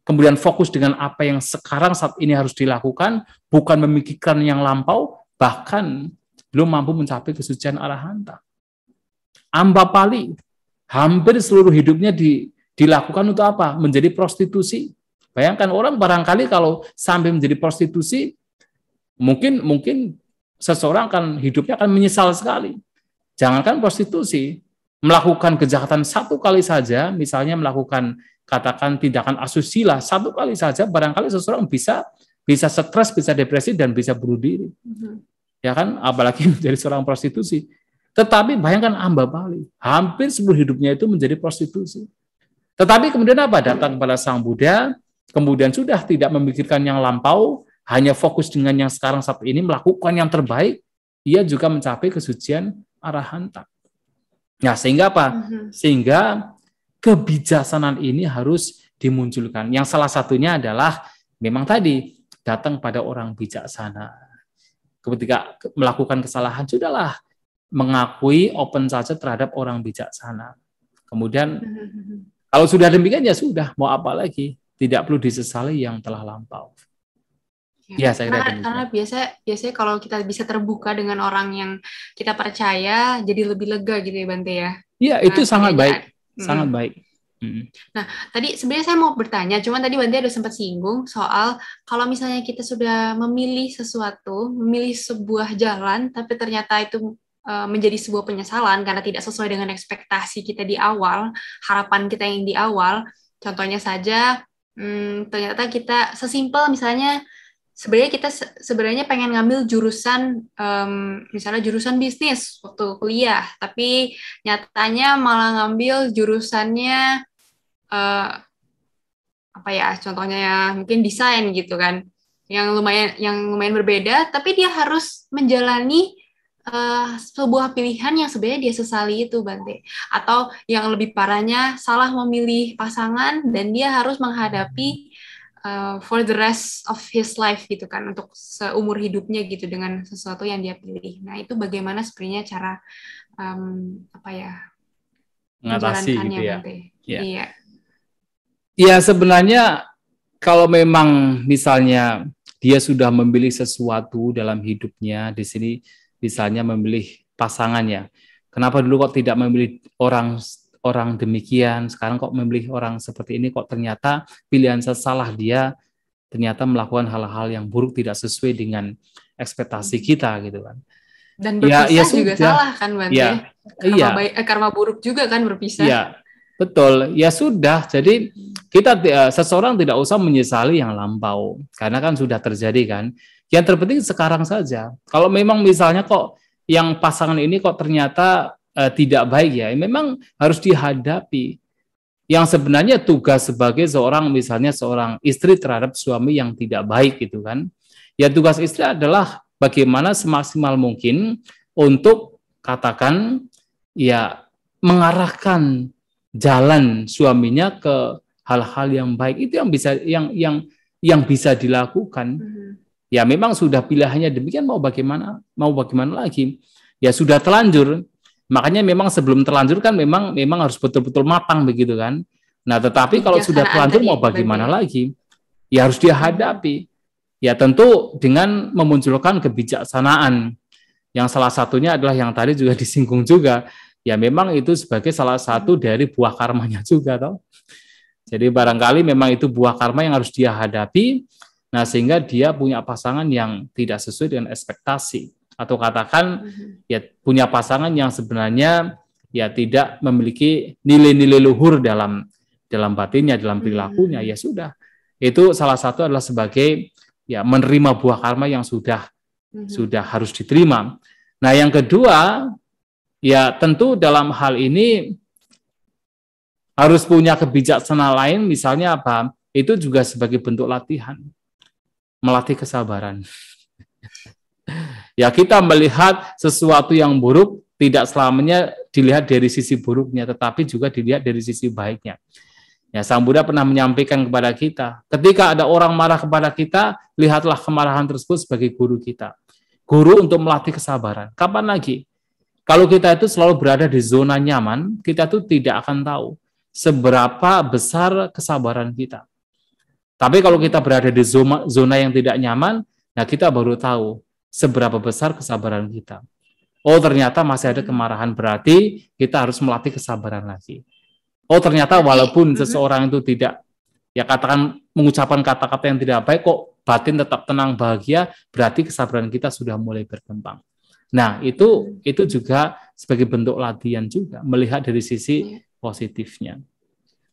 kemudian fokus dengan apa yang sekarang saat ini harus dilakukan, bukan memikirkan yang lampau, bahkan belum mampu mencapai kesucian arahanta. Ambapali, hampir seluruh hidupnya dilakukan untuk apa? Menjadi prostitusi. Bayangkan orang barangkali kalau sampai menjadi prostitusi, mungkin seseorang hidupnya akan menyesal sekali. Jangankan prostitusi, melakukan kejahatan satu kali saja, misalnya melakukan katakan tindakan asusila satu kali saja, barangkali seseorang bisa stres, bisa depresi, dan bisa bunuh diri. Ya kan, apalagi menjadi seorang prostitusi. Tetapi bayangkan Ambapali, hampir seluruh hidupnya itu menjadi prostitusi. Tetapi kemudian apa? Datang kepada Sang Buddha, kemudian sudah tidak memikirkan yang lampau, hanya fokus dengan yang sekarang saat ini, melakukan yang terbaik, ia juga mencapai kesucian arahanta. Nah, sehingga apa? Sehingga kebijaksanaan ini harus dimunculkan. Yang salah satunya adalah memang tadi datang pada orang bijaksana. Ketika melakukan kesalahan, sudahlah mengakui, open saja terhadap orang bijaksana. Kemudian kalau sudah demikian, ya sudah, mau apa lagi? Tidak perlu disesali yang telah lampau. Ya, saya karena biasanya kalau kita bisa terbuka dengan orang yang kita percaya, jadi lebih lega gitu ya, Bante ya. Iya, itu sangat baik, sangat baik. Nah, tadi sebenarnya saya mau bertanya, cuman tadi Bante ada sempat singgung soal kalau misalnya kita sudah memilih sesuatu, memilih sebuah jalan, tapi ternyata itu menjadi sebuah penyesalan karena tidak sesuai dengan ekspektasi kita di awal, harapan kita yang di awal. Contohnya saja, ternyata kita sesimpel misalnya, sebenarnya pengen ngambil jurusan, misalnya jurusan bisnis waktu kuliah, tapi nyatanya malah ngambil jurusannya apa ya, contohnya ya mungkin desain gitu kan, yang lumayan berbeda, tapi dia harus menjalani sebuah pilihan yang sebenarnya dia sesali itu, Bante. Atau yang lebih parahnya, salah memilih pasangan dan dia harus menghadapi for the rest of his life gitu kan, untuk seumur hidupnya gitu dengan sesuatu yang dia pilih. Nah, itu bagaimana sebenarnya cara mengatasi gitu ya. Bante? Ya. Iya. Ya, sebenarnya kalau memang misalnya dia sudah memilih sesuatu dalam hidupnya, di sini misalnya memilih pasangannya. Kenapa dulu kok tidak memilih orang orang demikian, sekarang kok memilih orang seperti ini, kok ternyata pilihan salah dia, ternyata melakukan hal-hal yang buruk tidak sesuai dengan ekspektasi kita gitu kan. Dan Ya, berpisah juga sudah. salah kan Bante? Ya, Karma buruk juga kan berpisah. Iya, betul. Ya sudah. Jadi kita seseorang tidak usah menyesali yang lampau karena kan sudah terjadi kan. Yang terpenting sekarang saja. Kalau memang misalnya kok yang pasangan ini kok ternyata tidak baik ya, memang harus dihadapi. Yang sebenarnya tugas sebagai misalnya seorang istri terhadap suami yang tidak baik gitu kan. Ya tugas istri adalah bagaimana semaksimal mungkin untuk katakan ya mengarahkan jalan suaminya ke hal-hal yang baik. Itu yang bisa bisa dilakukan. Ya memang sudah pilihannya demikian, mau bagaimana lagi. Ya sudah terlanjur. Makanya memang sebelum terlanjur kan memang harus betul-betul matang begitu kan. Nah, tetapi kalau sudah terlanjur mau bagaimana lagi? Ya harus dihadapi. Ya tentu dengan memunculkan kebijaksanaan. Yang salah satunya adalah yang tadi juga disinggung juga. Ya memang itu sebagai salah satu dari buah karmanya juga toh. Jadi barangkali memang itu buah karma yang harus dia hadapi. Nah, sehingga dia punya pasangan yang tidak sesuai dengan ekspektasi. Atau katakan ya punya pasangan yang sebenarnya ya tidak memiliki nilai-nilai luhur dalam batinnya, dalam perilakunya. Ya sudah. Itu salah satu adalah sebagai ya menerima buah karma yang sudah harus diterima. Nah, yang kedua, ya tentu dalam hal ini harus punya kebijaksanaan lain, misalnya apa? Itu juga sebagai bentuk latihan. Melatih kesabaran. Ya kita melihat sesuatu yang buruk tidak selamanya dilihat dari sisi buruknya, tetapi juga dilihat dari sisi baiknya. Ya, Sang Buddha pernah menyampaikan kepada kita, ketika ada orang marah kepada kita, lihatlah kemarahan tersebut sebagai guru kita. Guru untuk melatih kesabaran. Kapan lagi? Kalau kita itu selalu berada di zona nyaman, kita tuh tidak akan tahu seberapa besar kesabaran kita. Tapi kalau kita berada di zona yang tidak nyaman, nah kita baru tahu seberapa besar kesabaran kita. Oh, ternyata masih ada kemarahan, berarti kita harus melatih kesabaran lagi. Oh, ternyata walaupun seseorang itu tidak, ya katakan mengucapkan kata-kata yang tidak baik, kok batin tetap tenang, bahagia, berarti kesabaran kita sudah mulai berkembang. Nah, itu juga sebagai bentuk latihan juga, melihat dari sisi positifnya.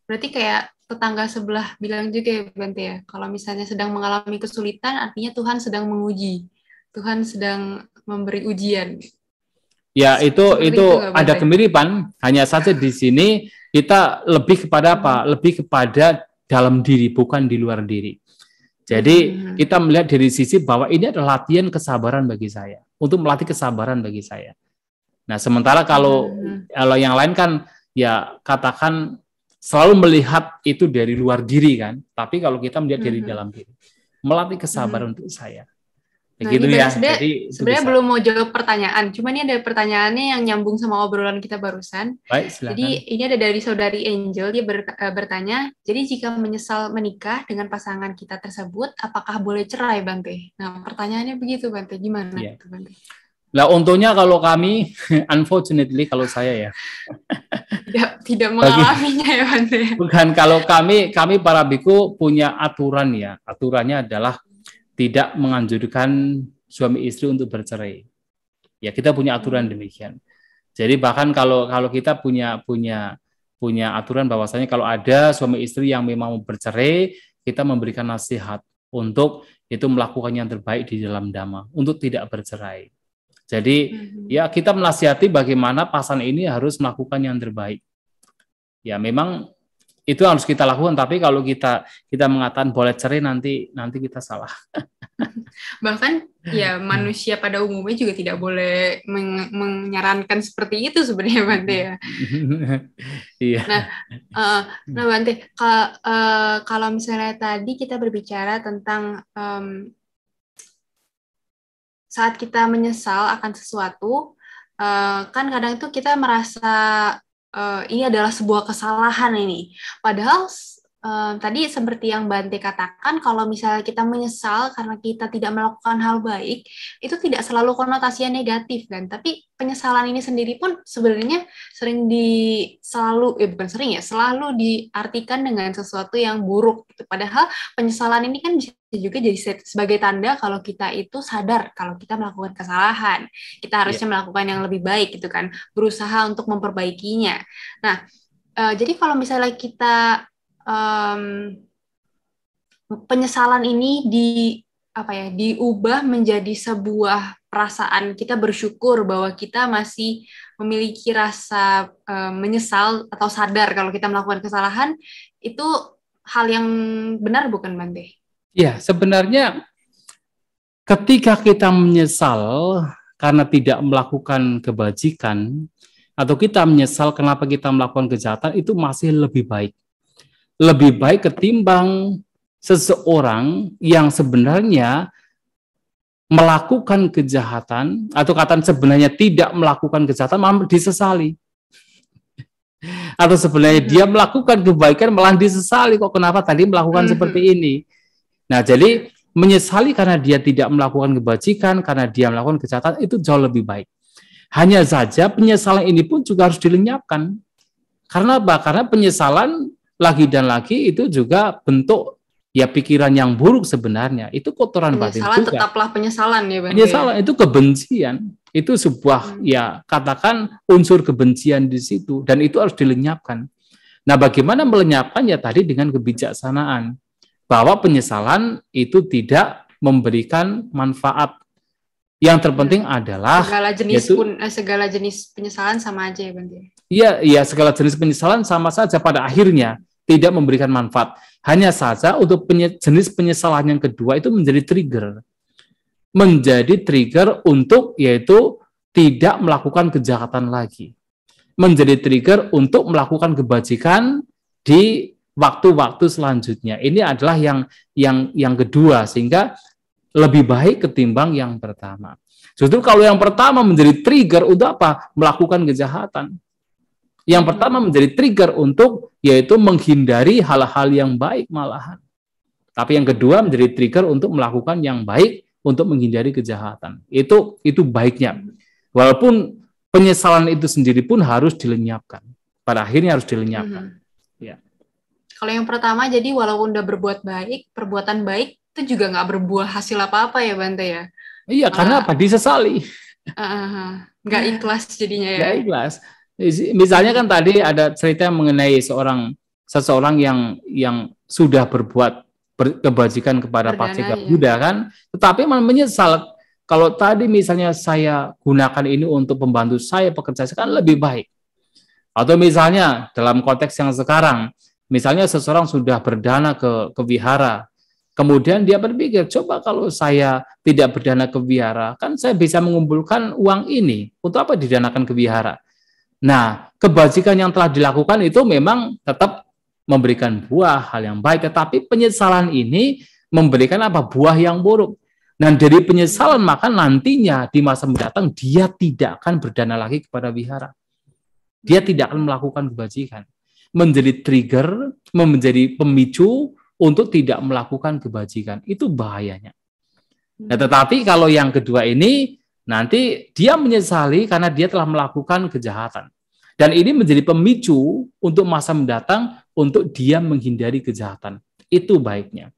Berarti kayak tetangga sebelah bilang juga ya, Bante ya, kalau misalnya sedang mengalami kesulitan, artinya Tuhan sedang menguji. Tuhan sedang memberi ujian. Ya, itu ada kemiripan, hanya saja di sini kita lebih kepada apa? Lebih kepada dalam diri, bukan di luar diri. Jadi kita melihat dari sisi bahwa ini adalah latihan kesabaran bagi saya, untuk melatih kesabaran bagi saya. Nah, sementara kalau yang lain kan ya katakan selalu melihat itu dari luar diri kan, tapi kalau kita melihat dari dalam diri, melatih kesabaran untuk saya. Begitu ya. Jadi sebenarnya belum mau jawab pertanyaan, cuma ini ada pertanyaannya yang nyambung sama obrolan kita barusan. Baik, silakan. Jadi ini ada dari saudari Angel, dia bertanya, jadi jika menyesal menikah dengan pasangan kita tersebut, apakah boleh cerai, Bante? Nah, pertanyaannya begitu, Bante. Gimana itu, Bante? Lah untungnya kalau kami, unfortunately kalau saya ya, tidak mengalaminya ya, Bante. Bukan, kalau kami para biku punya aturan ya, aturannya adalah tidak menganjurkan suami istri untuk bercerai. Ya kita punya aturan demikian. Jadi bahkan kalau kita punya aturan bahwasanya kalau ada suami istri yang memang mau bercerai, kita memberikan nasihat untuk itu melakukan yang terbaik di dalam dhamma untuk tidak bercerai. Jadi ya kita menasihati bagaimana pasangan ini harus melakukan yang terbaik. Ya memang itu harus kita lakukan, tapi kalau kita mengatakan boleh cerai nanti kita salah. Bahkan ya manusia pada umumnya juga tidak boleh menyarankan seperti itu sebenarnya, Bante ya. Iya. Nah Bante, kalau misalnya tadi kita berbicara tentang saat kita menyesal akan sesuatu, kan kadang itu kita merasa ini adalah sebuah kesalahan ini. Padahal tadi seperti yang Bante katakan, kalau misalnya kita menyesal karena kita tidak melakukan hal baik, itu tidak selalu konotasinya negatif kan. Tapi penyesalan ini sendiri pun sebenarnya bukan sering ya, selalu diartikan dengan sesuatu yang buruk gitu. Padahal penyesalan ini kan bisa juga jadi sebagai tanda kalau kita itu sadar kalau kita melakukan kesalahan. Kita harusnya melakukan yang lebih baik gitu kan, berusaha untuk memperbaikinya. Nah, jadi kalau misalnya kita penyesalan ini diubah menjadi sebuah perasaan kita bersyukur bahwa kita masih memiliki rasa menyesal atau sadar kalau kita melakukan kesalahan, itu hal yang benar bukan Bante? Ya, sebenarnya ketika kita menyesal karena tidak melakukan kebajikan atau kita menyesal kenapa kita melakukan kejahatan, itu masih lebih baik. Lebih baik ketimbang seseorang yang sebenarnya melakukan kejahatan atau kata sebenarnya tidak melakukan kejahatan malah disesali. Atau sebenarnya dia melakukan kebaikan malah disesali, kok kenapa tadi melakukan seperti ini. Nah, jadi menyesali karena dia tidak melakukan kebajikan, karena dia melakukan kejahatan, itu jauh lebih baik. Hanya saja penyesalan ini pun juga harus dilenyapkan. Karena apa? Karena penyesalan lagi dan lagi itu juga bentuk ya pikiran yang buruk sebenarnya. Itu kotoran batin juga. Penyesalan tetaplah penyesalan ya Bang. Penyesalan itu kebencian. Itu sebuah ya katakan unsur kebencian di situ dan itu harus dilenyapkan. Nah, bagaimana melenyapkan? Ya tadi dengan kebijaksanaan. Bahwa penyesalan itu tidak memberikan manfaat. Yang terpenting adalah segala jenis penyesalan sama aja ya Bang. Iya, segala jenis penyesalan sama saja pada akhirnya tidak memberikan manfaat. Hanya saja untuk jenis penyesalan yang kedua itu menjadi trigger. Menjadi trigger untuk yaitu tidak melakukan kejahatan lagi. Menjadi trigger untuk melakukan kebajikan di waktu-waktu selanjutnya. Ini adalah yang kedua, sehingga lebih baik ketimbang yang pertama. Justru kalau yang pertama menjadi trigger untuk apa? Melakukan kejahatan. Yang pertama menjadi trigger untuk yaitu menghindari hal-hal yang baik malahan. Tapi yang kedua menjadi trigger untuk melakukan yang baik untuk menghindari kejahatan. Itu baiknya. Walaupun penyesalan itu sendiri pun harus dilenyapkan. Pada akhirnya harus dilenyapkan. Ya. Kalau yang pertama jadi walaupun udah berbuat baik, perbuatan baik itu juga nggak berbuah hasil apa-apa ya Bante ya? Iya, karena apa? Disesali. Nggak ikhlas jadinya ya? Nggak ikhlas. Misalnya kan tadi ada cerita mengenai seseorang yang sudah berbuat kebajikan kepada Pacceka Buddha kan, tetapi menyesal kalau tadi misalnya saya gunakan ini untuk membantu saya pekerja kan lebih baik. Atau misalnya dalam konteks yang sekarang, misalnya seseorang sudah berdana ke wihara, kemudian dia berpikir, coba kalau saya tidak berdana ke wihara, kan saya bisa mengumpulkan uang ini untuk apa didanakan ke wihara. Nah, kebajikan yang telah dilakukan itu memang tetap memberikan buah, hal yang baik, tetapi penyesalan ini memberikan apa? Buah yang buruk. Dan dari penyesalan maka nantinya di masa mendatang dia tidak akan berdana lagi kepada wihara. Dia tidak akan melakukan kebajikan. Menjadi trigger, menjadi pemicu untuk tidak melakukan kebajikan. Itu bahayanya. Nah, tetapi kalau yang kedua ini nanti dia menyesali karena dia telah melakukan kejahatan. Dan ini menjadi pemicu untuk masa mendatang untuk dia menghindari kejahatan. Itu baiknya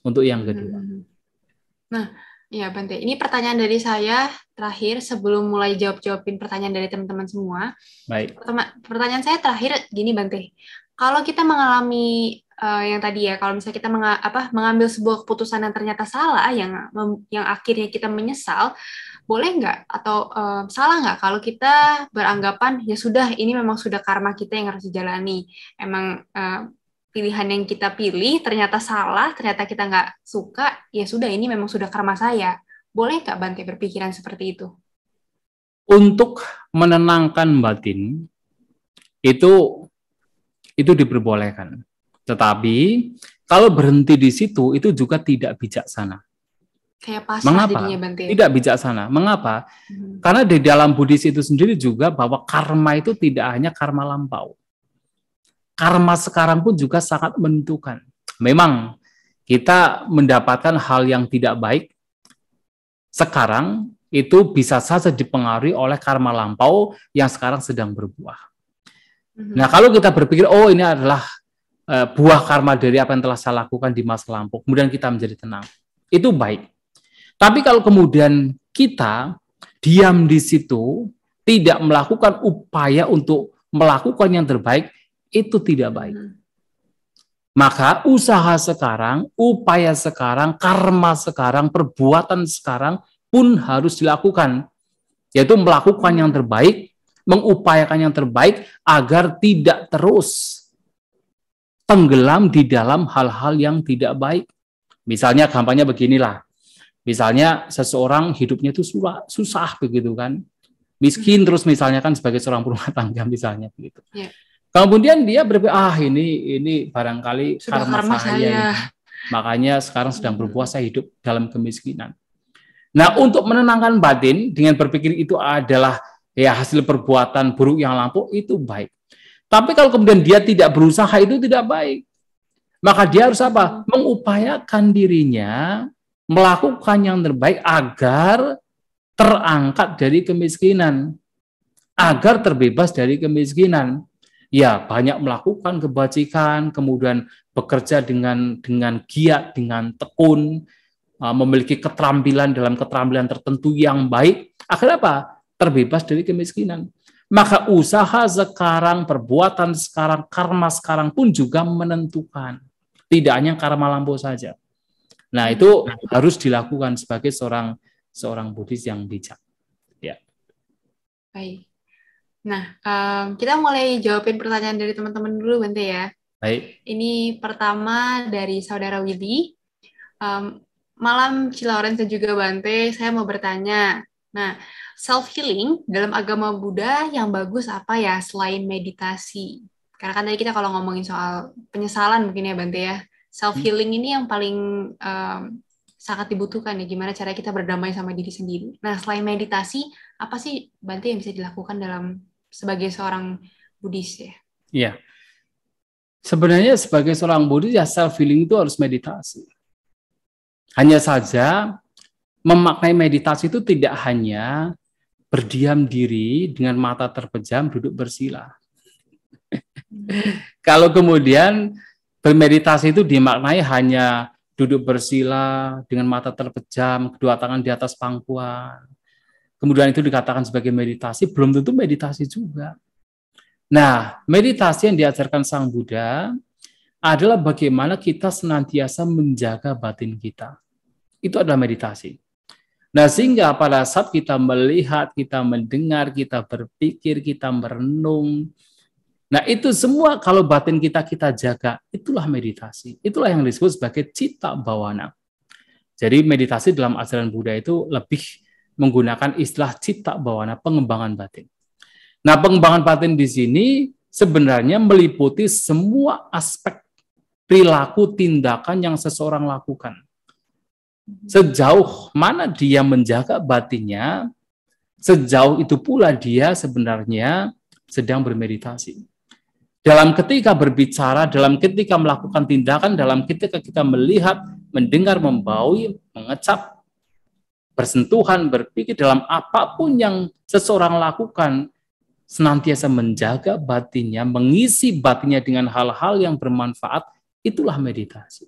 untuk yang kedua. Nah, ya Bante, ini pertanyaan dari saya terakhir sebelum mulai jawabin pertanyaan dari teman-teman semua. Baik. Pertanyaan saya terakhir gini Bante, kalau kita mengalami yang tadi ya, kalau misalnya kita mengambil sebuah keputusan yang ternyata salah, yang akhirnya kita menyesal, boleh nggak atau salah nggak kalau kita beranggapan ya sudah ini memang sudah karma kita yang harus dijalani, emang pilihan yang kita pilih ternyata salah, ternyata kita nggak suka, ya sudah ini memang sudah karma saya. Boleh nggak Bante berpikiran seperti itu? Untuk menenangkan batin itu diperbolehkan. Tetapi kalau berhenti di situ itu juga tidak bijaksana. Kayak pasrah jadinya Bante. Tidak bijaksana. Mengapa? Karena di dalam Buddhis itu sendiri juga bahwa karma itu tidak hanya karma lampau. karma sekarang pun juga sangat menentukan. Memang kita mendapatkan hal yang tidak baik sekarang itu bisa saja dipengaruhi oleh karma lampau yang sekarang sedang berbuah. Nah, kalau kita berpikir, oh ini adalah buah karma dari apa yang telah saya lakukan di masa lampau, kemudian kita menjadi tenang, itu baik. Tapi kalau kemudian kita diam di situ, tidak melakukan upaya untuk melakukan yang terbaik, itu tidak baik. Maka usaha sekarang, upaya sekarang, karma sekarang, perbuatan sekarang pun harus dilakukan. Yaitu melakukan yang terbaik, mengupayakan yang terbaik agar tidak terus tenggelam di dalam hal-hal yang tidak baik. Misalnya gampangnya beginilah. Misalnya seseorang hidupnya itu susah begitu kan. Miskin terus misalnya kan sebagai seorang rumah tangga misalnya begitu. Yeah. Kemudian dia berpikir, ini barangkali karma saya. Makanya sekarang sedang berpuasa hidup dalam kemiskinan. Nah, untuk menenangkan batin dengan berpikir itu adalah ya hasil perbuatan buruk yang lampau, itu baik. Tapi kalau kemudian dia tidak berusaha, itu tidak baik. Maka dia harus apa? Mengupayakan dirinya, melakukan yang terbaik agar terangkat dari kemiskinan. Agar terbebas dari kemiskinan. Ya, banyak melakukan kebajikan, kemudian bekerja dengan giat, dengan tekun, memiliki keterampilan dalam keterampilan tertentu yang baik. Agar apa? Terbebas dari kemiskinan. Maka usaha sekarang, perbuatan sekarang, karma sekarang pun juga menentukan. Tidak hanya karma lampau saja. Nah, itu harus dilakukan sebagai seorang Buddhis yang bijak. Ya. Baik. Nah, kita mulai jawabin pertanyaan dari teman-teman dulu, Bante ya. Baik. Ini pertama dari Saudara Willy. Malam Ci Lawrence dan juga Bante, saya mau bertanya. Nah, self-healing dalam agama Buddha yang bagus apa ya selain meditasi? Karena kan tadi kita kalau ngomongin soal penyesalan mungkin ya Bante ya. Self-healing ini yang paling sangat dibutuhkan ya, gimana cara kita berdamai sama diri sendiri. Nah, selain meditasi, apa sih Bante yang bisa dilakukan sebagai seorang Buddhis ya? Iya. Sebenarnya sebagai seorang Buddhis ya self-healing itu harus meditasi. Hanya saja memaknai meditasi itu tidak hanya berdiam diri dengan mata terpejam duduk bersila. Kalau kemudian bermeditasi itu dimaknai hanya duduk bersila dengan mata terpejam, kedua tangan di atas pangkuan. Kemudian itu dikatakan sebagai meditasi, belum tentu meditasi juga. Nah, meditasi yang diajarkan Sang Buddha adalah bagaimana kita senantiasa menjaga batin kita. Itu adalah meditasi. Nah, sehingga pada saat kita melihat, kita mendengar, kita berpikir, kita merenung, nah itu semua kalau batin kita jaga, itulah meditasi. Itulah yang disebut sebagai citta bawana. Jadi meditasi dalam ajaran Buddha itu lebih menggunakan istilah citta bawana, pengembangan batin. Nah, pengembangan batin di sini sebenarnya meliputi semua aspek perilaku tindakan yang seseorang lakukan. Sejauh mana dia menjaga batinnya, sejauh itu pula dia sebenarnya sedang bermeditasi. Dalam ketika berbicara, dalam ketika melakukan tindakan, dalam ketika kita melihat, mendengar, membaui, mengecap, bersentuhan, berpikir, dalam apapun yang seseorang lakukan, senantiasa menjaga batinnya, mengisi batinnya dengan hal-hal yang bermanfaat, itulah meditasi.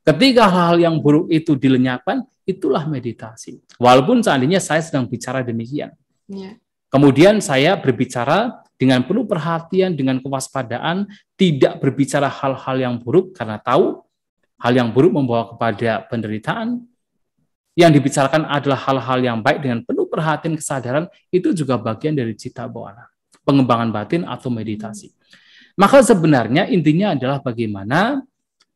Ketika hal-hal yang buruk itu dilenyapkan, itulah meditasi. Walaupun seandainya saya sedang bicara demikian. Ya. Kemudian saya berbicara dengan penuh perhatian, dengan kewaspadaan, tidak berbicara hal-hal yang buruk, karena tahu hal yang buruk membawa kepada penderitaan. Yang dibicarakan adalah hal-hal yang baik dengan penuh perhatian, kesadaran, itu juga bagian dari citta bawana, pengembangan batin atau meditasi. Maka sebenarnya intinya adalah bagaimana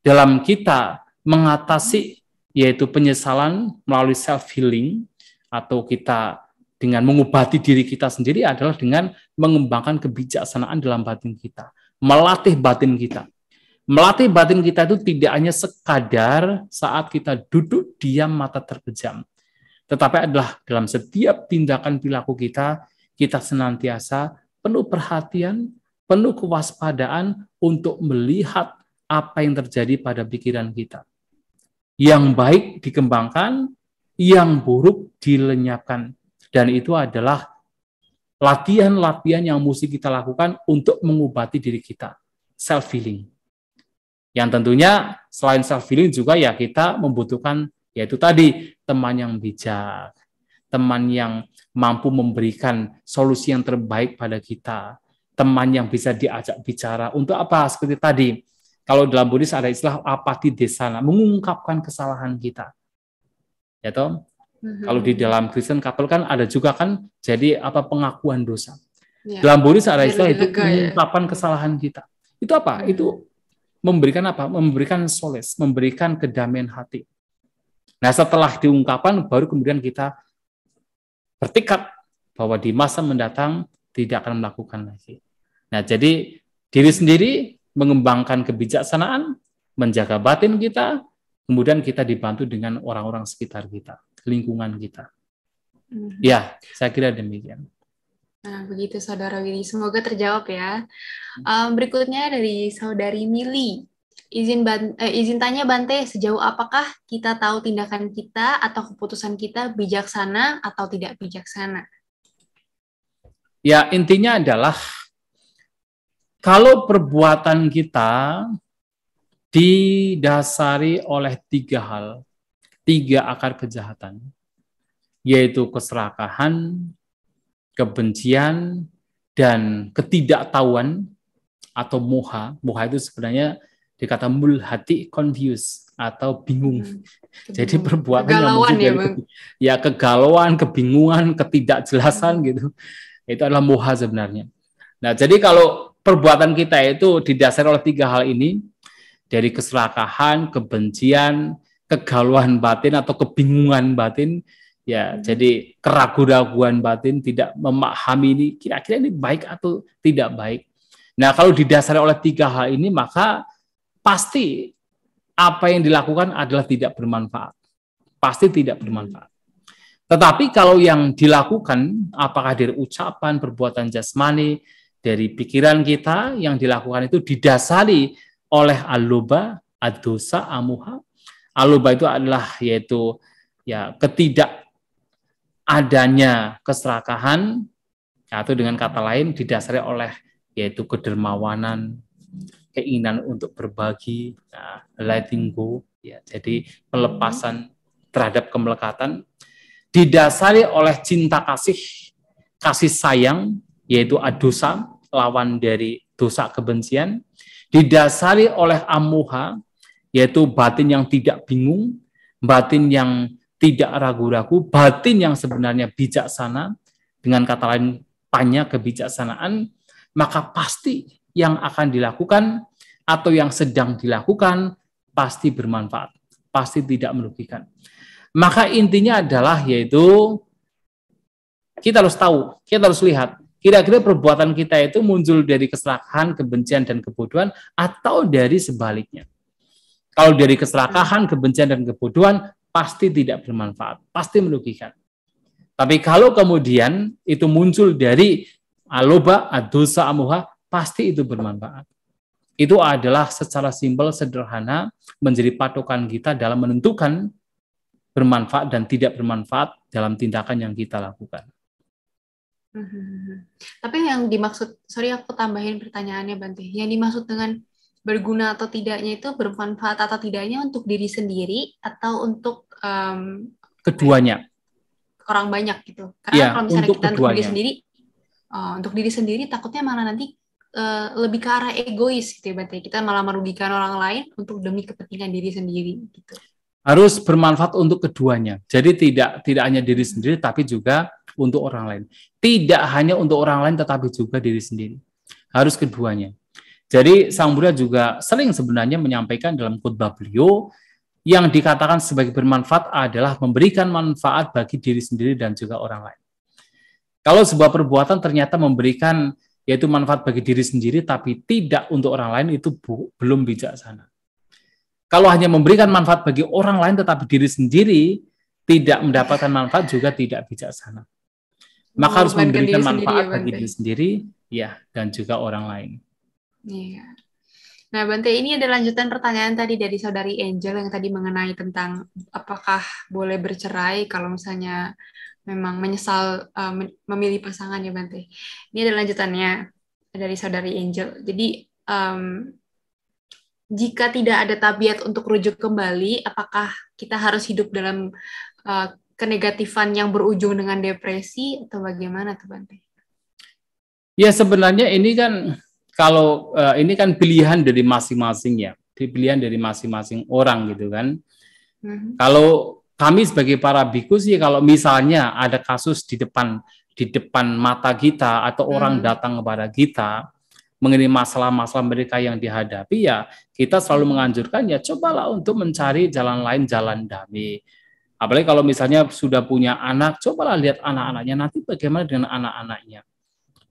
dalam kita mengatasi yaitu penyesalan melalui self-healing, atau kita dengan mengobati diri kita sendiri adalah dengan mengembangkan kebijaksanaan dalam batin kita, melatih batin kita. Melatih batin kita itu tidak hanya sekadar saat kita duduk diam mata terpejam, tetapi adalah dalam setiap tindakan perilaku kita, kita senantiasa penuh perhatian, penuh kewaspadaan untuk melihat apa yang terjadi pada pikiran kita. Yang baik dikembangkan, yang buruk dilenyapkan. Dan itu adalah latihan-latihan yang mesti kita lakukan untuk mengobati diri kita. Self-healing. Yang tentunya selain self-healing juga ya kita membutuhkan yaitu tadi teman yang bijak, teman yang mampu memberikan solusi yang terbaik pada kita, teman yang bisa diajak bicara. Untuk apa? Seperti tadi, kalau dalam Buddhis ada istilah apati desana, mengungkapkan kesalahan kita. Ya toh? Kalau di dalam Kristen couple kan ada juga kan jadi apa pengakuan dosa. Ya. Dalam Buddhis ada istilah itu mengungkapkan kesalahan kita. Itu apa? Itu memberikan apa? Memberikan solace, memberikan kedamaian hati. Nah, setelah diungkapkan baru kemudian kita bertekad bahwa di masa mendatang tidak akan melakukan lagi. Nah, jadi diri sendiri mengembangkan kebijaksanaan, menjaga batin kita, kemudian kita dibantu dengan orang-orang sekitar kita, lingkungan kita. Ya, saya kira demikian. Nah, begitu Saudara Willy. Semoga terjawab ya. Berikutnya dari Saudari Mili. Izin tanya Bante, sejauh apakah kita tahu tindakan kita atau keputusan kita bijaksana atau tidak bijaksana? Ya, intinya adalah kalau perbuatan kita didasari oleh 3 hal, 3 akar kejahatan, yaitu keserakahan, kebencian, dan ketidaktahuan atau moha. Moha itu sebenarnya dikata mulhati, confused atau bingung. Jadi perbuatan yang muncul dari ya kegalauan, kebingungan, ketidakjelasan gitu. Itu adalah moha sebenarnya. Nah, jadi kalau perbuatan kita itu didasari oleh 3 hal ini, dari keserakahan, kebencian, kegalauan batin atau kebingungan batin, ya, jadi keraguan-raguan batin, tidak memahami ini kira-kira ini baik atau tidak baik. Nah, kalau didasari oleh 3 hal ini, maka pasti apa yang dilakukan adalah tidak bermanfaat. Pasti tidak bermanfaat. Tetapi kalau yang dilakukan, apakah dari ucapan, perbuatan jasmani, dari pikiran kita, yang dilakukan itu didasari oleh aloba, adosa, amuha. Aloba itu adalah yaitu ya ketidakadanya keserakahan, atau dengan kata lain didasari oleh yaitu kedermawanan, keinginan untuk berbagi, letting go, ya, jadi pelepasan terhadap kemelekatan, didasari oleh cinta kasih, kasih sayang, yaitu adosa, lawan dari dosa kebencian, didasari oleh amuha, yaitu batin yang tidak bingung, batin yang tidak ragu-ragu, batin yang sebenarnya bijaksana, dengan kata lain panya kebijaksanaan, maka pasti yang akan dilakukan atau yang sedang dilakukan pasti bermanfaat, pasti tidak merugikan. Maka intinya adalah yaitu kita harus tahu, kita harus lihat, kira-kira perbuatan kita itu muncul dari keserakahan, kebencian, dan kebodohan atau dari sebaliknya. Kalau dari keserakahan, kebencian, dan kebodohan pasti tidak bermanfaat, pasti merugikan. Tapi kalau kemudian itu muncul dari aloba, adosa, amuha, pasti itu bermanfaat. Itu adalah secara simpel, sederhana, menjadi patokan kita dalam menentukan bermanfaat dan tidak bermanfaat dalam tindakan yang kita lakukan. Tapi yang dimaksud, sorry aku tambahin pertanyaannya Bante, yang dimaksud dengan berguna atau tidaknya itu bermanfaat atau tidaknya untuk diri sendiri atau untuk keduanya, orang banyak gitu. Karena ya, kalau misalnya kita untuk diri sendiri takutnya malah nanti lebih ke arah egois gitu ya Bante. Kita malah merugikan orang lain untuk demi kepentingan diri sendiri gitu. Harus bermanfaat untuk keduanya. Jadi tidak hanya diri sendiri tapi juga untuk orang lain. Tidak hanya untuk orang lain tetapi juga diri sendiri. Harus keduanya. Jadi Sang Buddha juga sering sebenarnya menyampaikan dalam khotbah beliau yang dikatakan sebagai bermanfaat adalah memberikan manfaat bagi diri sendiri dan juga orang lain. Kalau sebuah perbuatan ternyata memberikan yaitu manfaat bagi diri sendiri tapi tidak untuk orang lain, itu belum bijaksana. Kalau hanya memberikan manfaat bagi orang lain tetapi diri sendiri tidak mendapatkan manfaat juga tidak bijaksana. Maka harus memberikan manfaat bagi diri sendiri ya, dan juga orang lain. Iya. Nah, Bante, ini ada lanjutan pertanyaan tadi dari Saudari Angel yang tadi mengenai tentang apakah boleh bercerai kalau misalnya memang menyesal memilih pasangan ya, Bante. Ini ada lanjutannya dari Saudari Angel. Jadi, jika tidak ada tabiat untuk rujuk kembali, apakah kita harus hidup dalam kenegatifan yang berujung dengan depresi atau bagaimana tuh, Bante? Ya, sebenarnya ini kan kalau ini kan pilihan dari masing-masing ya, pilihan dari masing-masing orang gitu kan. Kalau kami sebagai para biku sih, kalau misalnya ada kasus di depan mata kita atau orang datang kepada kita mengenai masalah-masalah mereka yang dihadapi, ya kita selalu menganjurkan ya cobalah untuk mencari jalan lain, jalan damai. Apalagi kalau misalnya sudah punya anak, cobalah lihat anak-anaknya, nanti bagaimana dengan anak-anaknya.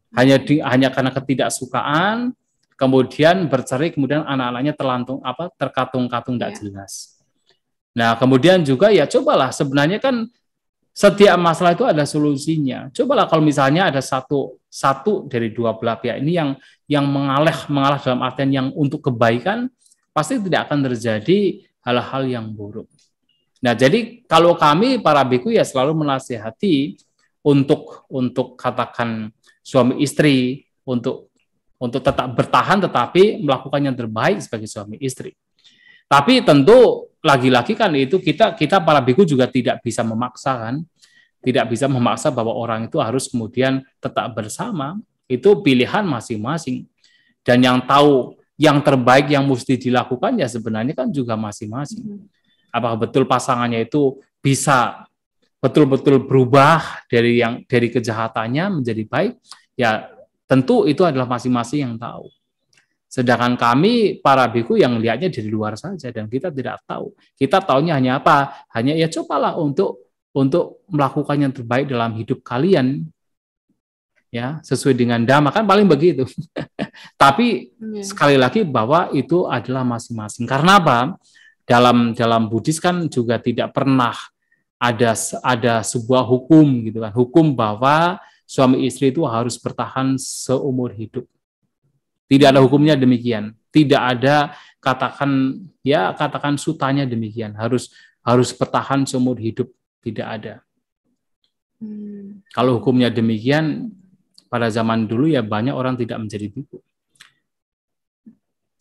Hanya karena ketidaksukaan, kemudian bercerai, kemudian anak-anaknya terkatung-katung tidak jelas. Nah, kemudian juga ya cobalah, sebenarnya kan setiap masalah itu ada solusinya. Cobalah kalau misalnya ada satu dari dua belah pihak ini yang mengalah dalam artian yang untuk kebaikan, pasti tidak akan terjadi hal-hal yang buruk. Nah, jadi kalau kami para biku ya selalu menasihati untuk katakan suami istri untuk tetap bertahan tetapi melakukan yang terbaik sebagai suami istri. Tapi tentu lagi-lagi kan itu kita para biku juga tidak bisa memaksa kan, tidak bisa memaksa bahwa orang itu harus kemudian tetap bersama. Itu pilihan masing-masing. Dan yang tahu yang terbaik yang mesti dilakukan ya sebenarnya kan juga masing-masing. Apakah betul pasangannya itu bisa betul-betul berubah dari kejahatannya menjadi baik, ya tentu itu adalah masing-masing yang tahu. Sedangkan kami para biku yang lihatnya dari luar saja dan kita tidak tahu. Kita taunya hanya apa? Hanya ya cobalah untuk melakukan yang terbaik dalam hidup kalian, ya sesuai dengan dhamma, kan paling begitu. Tapi sekali lagi bahwa itu adalah masing-masing. Karena apa? Dalam Buddhis kan juga tidak pernah ada sebuah hukum gitu kan, hukum bahwa suami istri itu harus bertahan seumur hidup. Tidak ada hukumnya demikian. Tidak ada katakan sutanya demikian. Harus bertahan seumur hidup, tidak ada. Kalau hukumnya demikian, pada zaman dulu ya banyak orang tidak menjadi biku.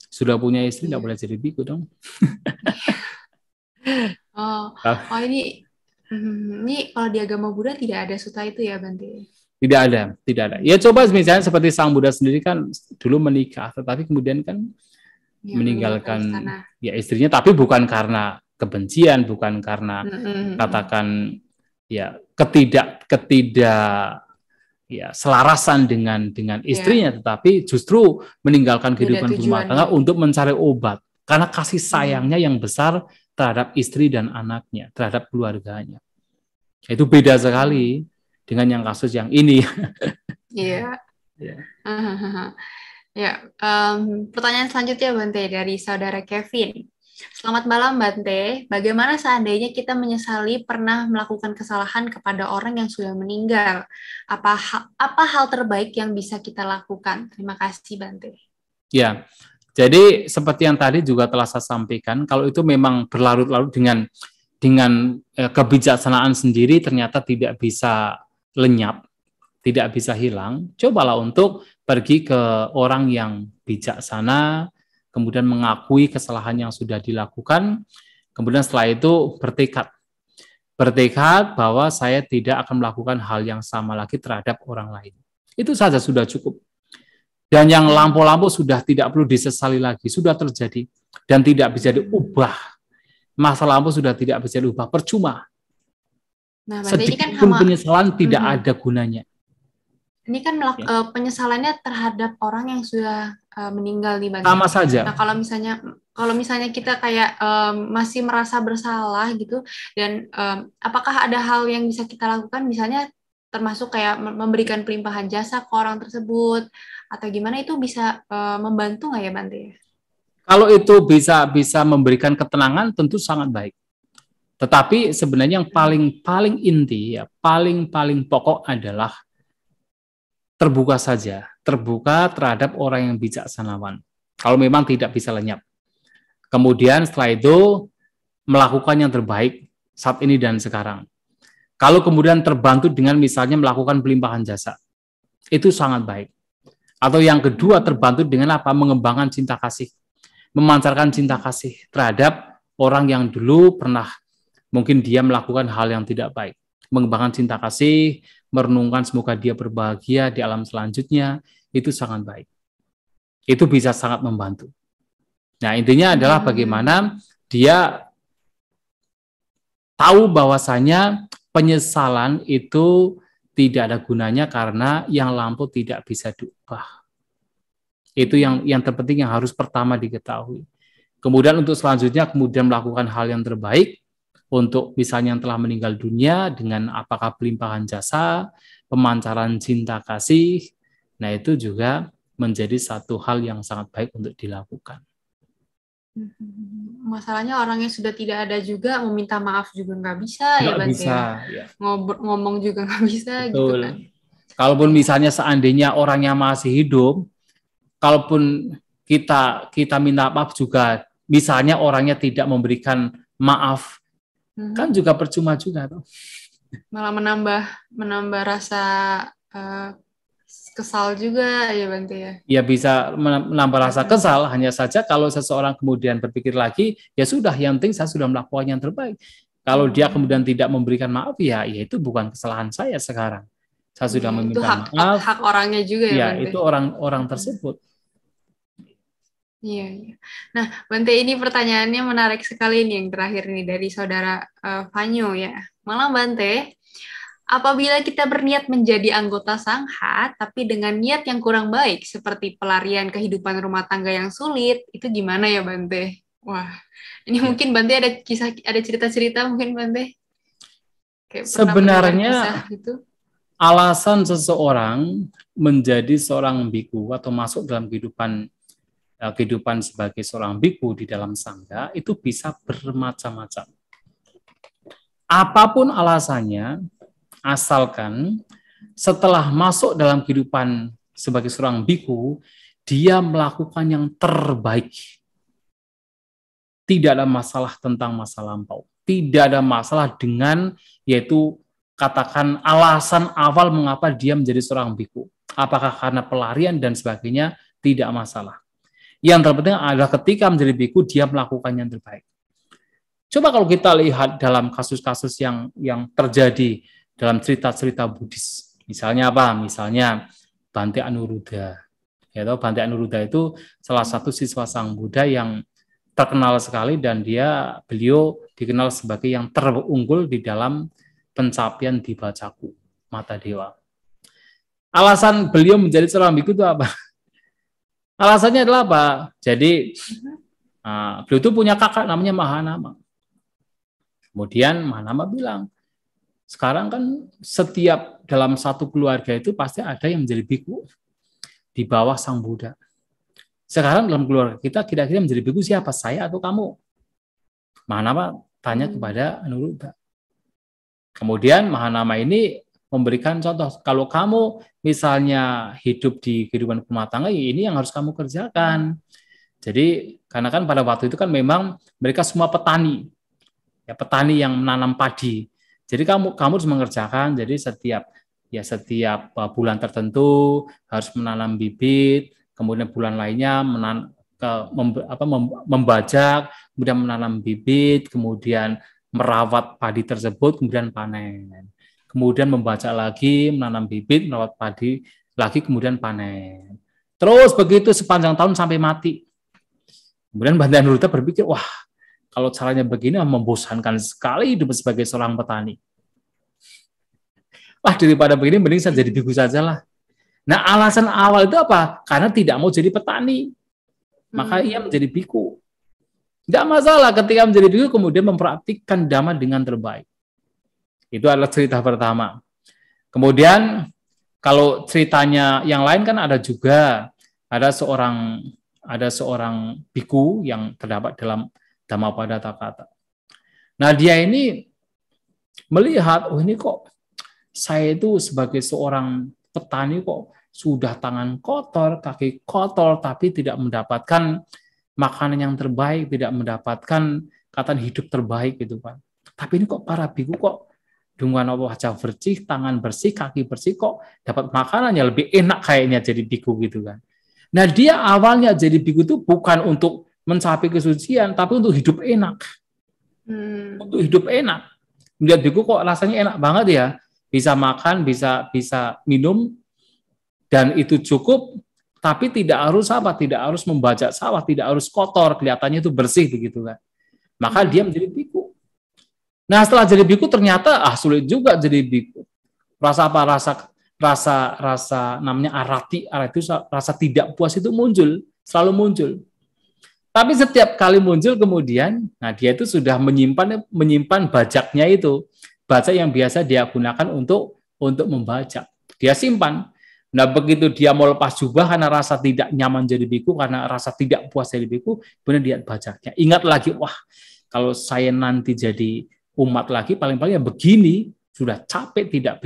Sudah punya istri tidak boleh jadi biku dong. Ini kalau di agama Buddha tidak ada sutta itu ya, Bante? Tidak ada. Ya coba misalnya seperti Sang Buddha sendiri kan dulu menikah, tetapi kemudian kan meninggalkan ya istrinya, tapi bukan karena kebencian, bukan karena katakan ya ketidak ya selarasan dengan istrinya, tetapi justru meninggalkan kehidupan rumah tangga untuk mencari obat karena kasih sayangnya yang besar terhadap istri dan anaknya, terhadap keluarganya. Itu beda sekali dengan yang kasus yang ini. Iya. Pertanyaan selanjutnya, Bante, dari saudara Kevin. Selamat malam, Bante. Bagaimana seandainya kita menyesali pernah melakukan kesalahan kepada orang yang sudah meninggal? Apa hal terbaik yang bisa kita lakukan? Terima kasih, Bante. Ya, jadi seperti yang tadi juga telah saya sampaikan, kalau itu memang berlarut-larut dengan kebijaksanaan sendiri ternyata tidak bisa lenyap, tidak bisa hilang, cobalah untuk pergi ke orang yang bijaksana, kemudian mengakui kesalahan yang sudah dilakukan, kemudian setelah itu bertekad bahwa saya tidak akan melakukan hal yang sama lagi terhadap orang lain. Itu saja sudah cukup. Dan yang lampau-lampau sudah tidak perlu disesali lagi, sudah terjadi dan tidak bisa diubah. Masa lampau sudah tidak bisa diubah, percuma. Nah, sedikit pun penyesalan tidak ada gunanya. Ini kan penyesalannya terhadap orang yang sudah meninggal nih, Bang. Sama saja. Nah, kalau misalnya kita kayak masih merasa bersalah gitu, dan apakah ada hal yang bisa kita lakukan, misalnya termasuk kayak memberikan pelimpahan jasa ke orang tersebut atau gimana, itu bisa membantu nggak ya, Bante? Kalau itu bisa memberikan ketenangan, tentu sangat baik. Tetapi sebenarnya yang paling inti, ya paling pokok adalah terbuka saja, terbuka terhadap orang yang bijaksanawan. Kalau memang tidak bisa lenyap. Kemudian setelah itu melakukan yang terbaik saat ini dan sekarang. Kalau kemudian terbantu dengan misalnya melakukan pelimpahan jasa, itu sangat baik. Atau yang kedua terbantu dengan apa? Mengembangkan cinta kasih, memancarkan cinta kasih terhadap orang yang dulu pernah mungkin dia melakukan hal yang tidak baik. Mengembangkan cinta kasih, merenungkan semoga dia berbahagia di alam selanjutnya, itu sangat baik. Itu bisa sangat membantu. Nah, intinya adalah bagaimana dia tahu bahwasanya penyesalan itu tidak ada gunanya karena yang lampau tidak bisa diubah. Itu yang terpenting yang harus pertama diketahui. Kemudian untuk selanjutnya kemudian melakukan hal yang terbaik untuk misalnya yang telah meninggal dunia dengan apakah pelimpahan jasa, pemancaran cinta kasih. Nah, itu juga menjadi satu hal yang sangat baik untuk dilakukan. Masalahnya orang yang sudah tidak ada juga meminta maaf juga nggak bisa nggak ya, bisa, ya. Ngomong juga nggak bisa. Betul. Gitu kan. Kalaupun misalnya seandainya orangnya masih hidup, kalaupun kita minta maaf juga, misalnya orangnya tidak memberikan maaf, kan juga percuma juga, toh. Malah menambah rasa kesal juga ya Bante ya. Ya bisa menambah rasa kesal, hanya saja kalau seseorang kemudian berpikir lagi, ya sudah, yang penting saya sudah melakukan yang terbaik. Kalau dia kemudian tidak memberikan maaf, ya itu bukan kesalahan saya sekarang. Saya sudah meminta maaf. Hak orangnya juga ya Bante. Itu orang tersebut. Iya. Nah, Bante, ini pertanyaannya menarik sekali nih yang terakhir nih dari saudara Vanyo ya. Malam Bante. Apabila kita berniat menjadi anggota sangha, tapi dengan niat yang kurang baik, seperti pelarian kehidupan rumah tangga yang sulit, itu gimana ya Bante? Wah, ini mungkin Bante ada cerita-cerita mungkin Bante? Kayak sebenarnya gitu. Alasan seseorang menjadi seorang biku atau masuk dalam kehidupan sebagai seorang biku di dalam sangha itu bisa bermacam-macam. Apapun alasannya, asalkan setelah masuk dalam kehidupan sebagai seorang biku, dia melakukan yang terbaik. Tidak ada masalah tentang masa lampau. Tidak ada masalah dengan, yaitu katakan alasan awal mengapa dia menjadi seorang biku. Apakah karena pelarian dan sebagainya, tidak masalah. Yang terpenting adalah ketika menjadi biku, dia melakukan yang terbaik. Coba kalau kita lihat dalam kasus-kasus yang terjadi dalam cerita-cerita Buddhis. Misalnya apa? Misalnya Bante Anuruddha. Ya, Bante Anuruddha itu salah satu siswa Sang Buddha yang terkenal sekali dan beliau dikenal sebagai yang terunggul di dalam pencapaian Dipa Caku, mata dewa. Alasan beliau menjadi seorang biku itu apa? Alasannya adalah apa? Jadi beliau itu punya kakak namanya Mahanama. Kemudian Mahanama bilang, sekarang kan setiap dalam satu keluarga itu pasti ada yang menjadi biku di bawah Sang Buddha. Sekarang dalam keluarga kita kira-kira menjadi biku siapa? Saya atau kamu? Mahanama tanya kepada Anuruddha. Kemudian Mahanama ini memberikan contoh. Kalau kamu misalnya hidup di kehidupan rumah tangga, ini yang harus kamu kerjakan. Jadi karena kan pada waktu itu kan memang mereka semua petani. Ya, petani yang menanam padi. Jadi kamu harus mengerjakan, jadi setiap bulan tertentu harus menanam bibit, kemudian bulan lainnya membajak, kemudian menanam bibit, kemudian merawat padi tersebut, kemudian panen. Kemudian membajak lagi, menanam bibit, merawat padi lagi, kemudian panen. Terus begitu sepanjang tahun sampai mati. Kemudian Bante Anuruddha berpikir, wah, kalau caranya begini membosankan sekali hidup sebagai seorang petani. Wah, daripada begini mending saya jadi biku saja lah. Nah, alasan awal itu apa? Karena tidak mau jadi petani. Maka ia menjadi biku. Tidak masalah ketika menjadi biku kemudian mempraktikkan dhamma dengan terbaik. Itu adalah cerita pertama. Kemudian kalau ceritanya yang lain kan ada juga, ada seorang biku yang terdapat dalam Dhammapada Takata. Nah, dia ini melihat, oh ini kok saya itu sebagai seorang petani kok sudah tangan kotor, kaki kotor, tapi tidak mendapatkan makanan yang terbaik, tidak mendapatkan kata hidup terbaik gitu kan. Tapi ini kok para biku kok dengan wajah bersih, tangan bersih, kaki bersih, kok dapat makanan yang lebih enak kayaknya jadi biku gitu kan. Nah dia awalnya jadi biku itu bukan untuk mencapai kesucian, tapi untuk hidup enak. Untuk hidup enak. Melihat biku kok rasanya enak banget ya, bisa makan, bisa minum, dan itu cukup, tapi tidak harus tidak harus membajak sawah, tidak harus kotor, kelihatannya itu bersih begitu kan. Maka dia menjadi biku. Nah setelah jadi biku ternyata sulit juga jadi biku. Rasa apa? Rasa namanya arati itu rasa tidak puas itu muncul, selalu muncul. Tapi setiap kali muncul kemudian, nah dia itu sudah menyimpan bajaknya itu, bajak yang biasa dia gunakan untuk membajak. Dia simpan. Nah begitu dia mau lepas jubah karena rasa tidak nyaman jadi biku, karena rasa tidak puas jadi biku, kemudian dia bajaknya. Ingat lagi, wah kalau saya nanti jadi umat lagi paling-paling ya begini, sudah capek, tidak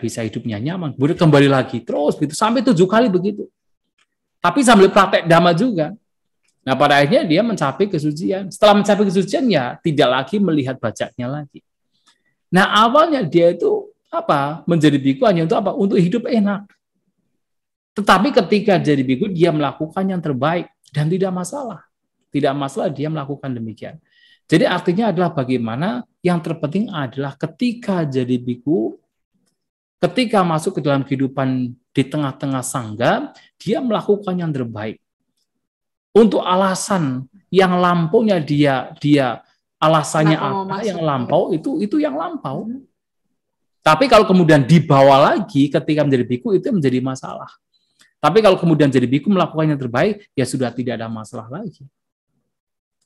bisa hidupnya nyaman, kemudian kembali lagi terus gitu sampai 7 kali begitu. Tapi sambil praktek dhamma juga. Nah pada akhirnya dia mencapai kesucian. Setelah mencapai kesucian ya tidak lagi melihat bajaknya lagi. Nah awalnya dia itu menjadi biku hanya untuk untuk hidup enak. Tetapi ketika jadi biku dia melakukan yang terbaik dan tidak masalah dia melakukan demikian. Jadi artinya adalah bagaimana yang terpenting adalah ketika jadi biku, ketika masuk ke dalam kehidupan di tengah-tengah sangga, dia melakukan yang terbaik. Untuk alasan yang lampaunya dia alasannya apa yang lampau itu yang lampau. Tapi kalau kemudian dibawa lagi ketika menjadi biku itu menjadi masalah. Tapi kalau kemudian jadi biku melakukan yang terbaik ya sudah tidak ada masalah lagi.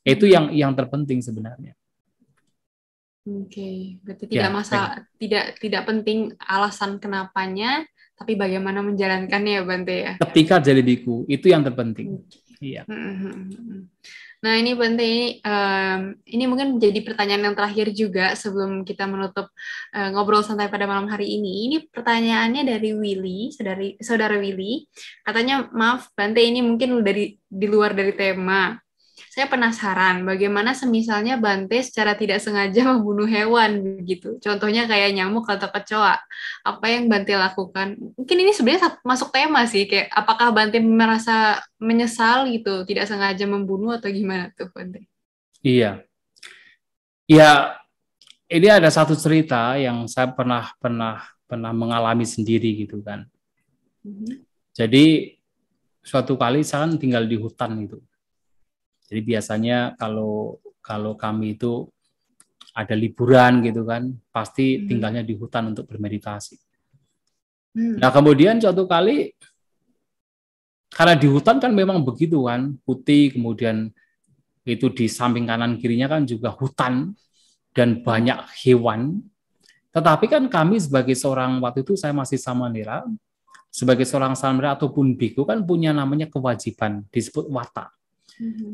Itu yang terpenting sebenarnya. Oke, berarti tidak masalah, tidak penting alasan kenapanya, tapi bagaimana menjalankannya ya Bante ya. Ketika jadi biku itu yang terpenting. Iya. Nah ini Bante, ini mungkin menjadi pertanyaan yang terakhir juga sebelum kita menutup ngobrol santai pada malam hari ini. Ini pertanyaannya dari Willy, saudara Willy. Katanya, maaf Bante, ini mungkin di luar dari tema. Saya penasaran bagaimana semisalnya Bante secara tidak sengaja membunuh hewan begitu. Contohnya kayak nyamuk atau kecoa. Apa yang Bante lakukan? Mungkin ini sebenarnya masuk tema sih, kayak apakah Bante merasa menyesal gitu, tidak sengaja membunuh atau gimana tuh Bante? Iya. Ya, ini ada satu cerita yang saya pernah mengalami sendiri gitu kan. Jadi suatu kali saya kan tinggal di hutan gitu. Jadi biasanya kalau kami itu ada liburan gitu kan, pasti tinggalnya di hutan untuk bermeditasi. Nah kemudian suatu kali, karena di hutan kan memang begitu kan, putih, kemudian itu di samping kanan kirinya kan juga hutan dan banyak hewan. Tetapi kan kami sebagai seorang, waktu itu saya masih samanera, sebagai seorang samanera ataupun biku kan punya namanya kewajiban, disebut wata.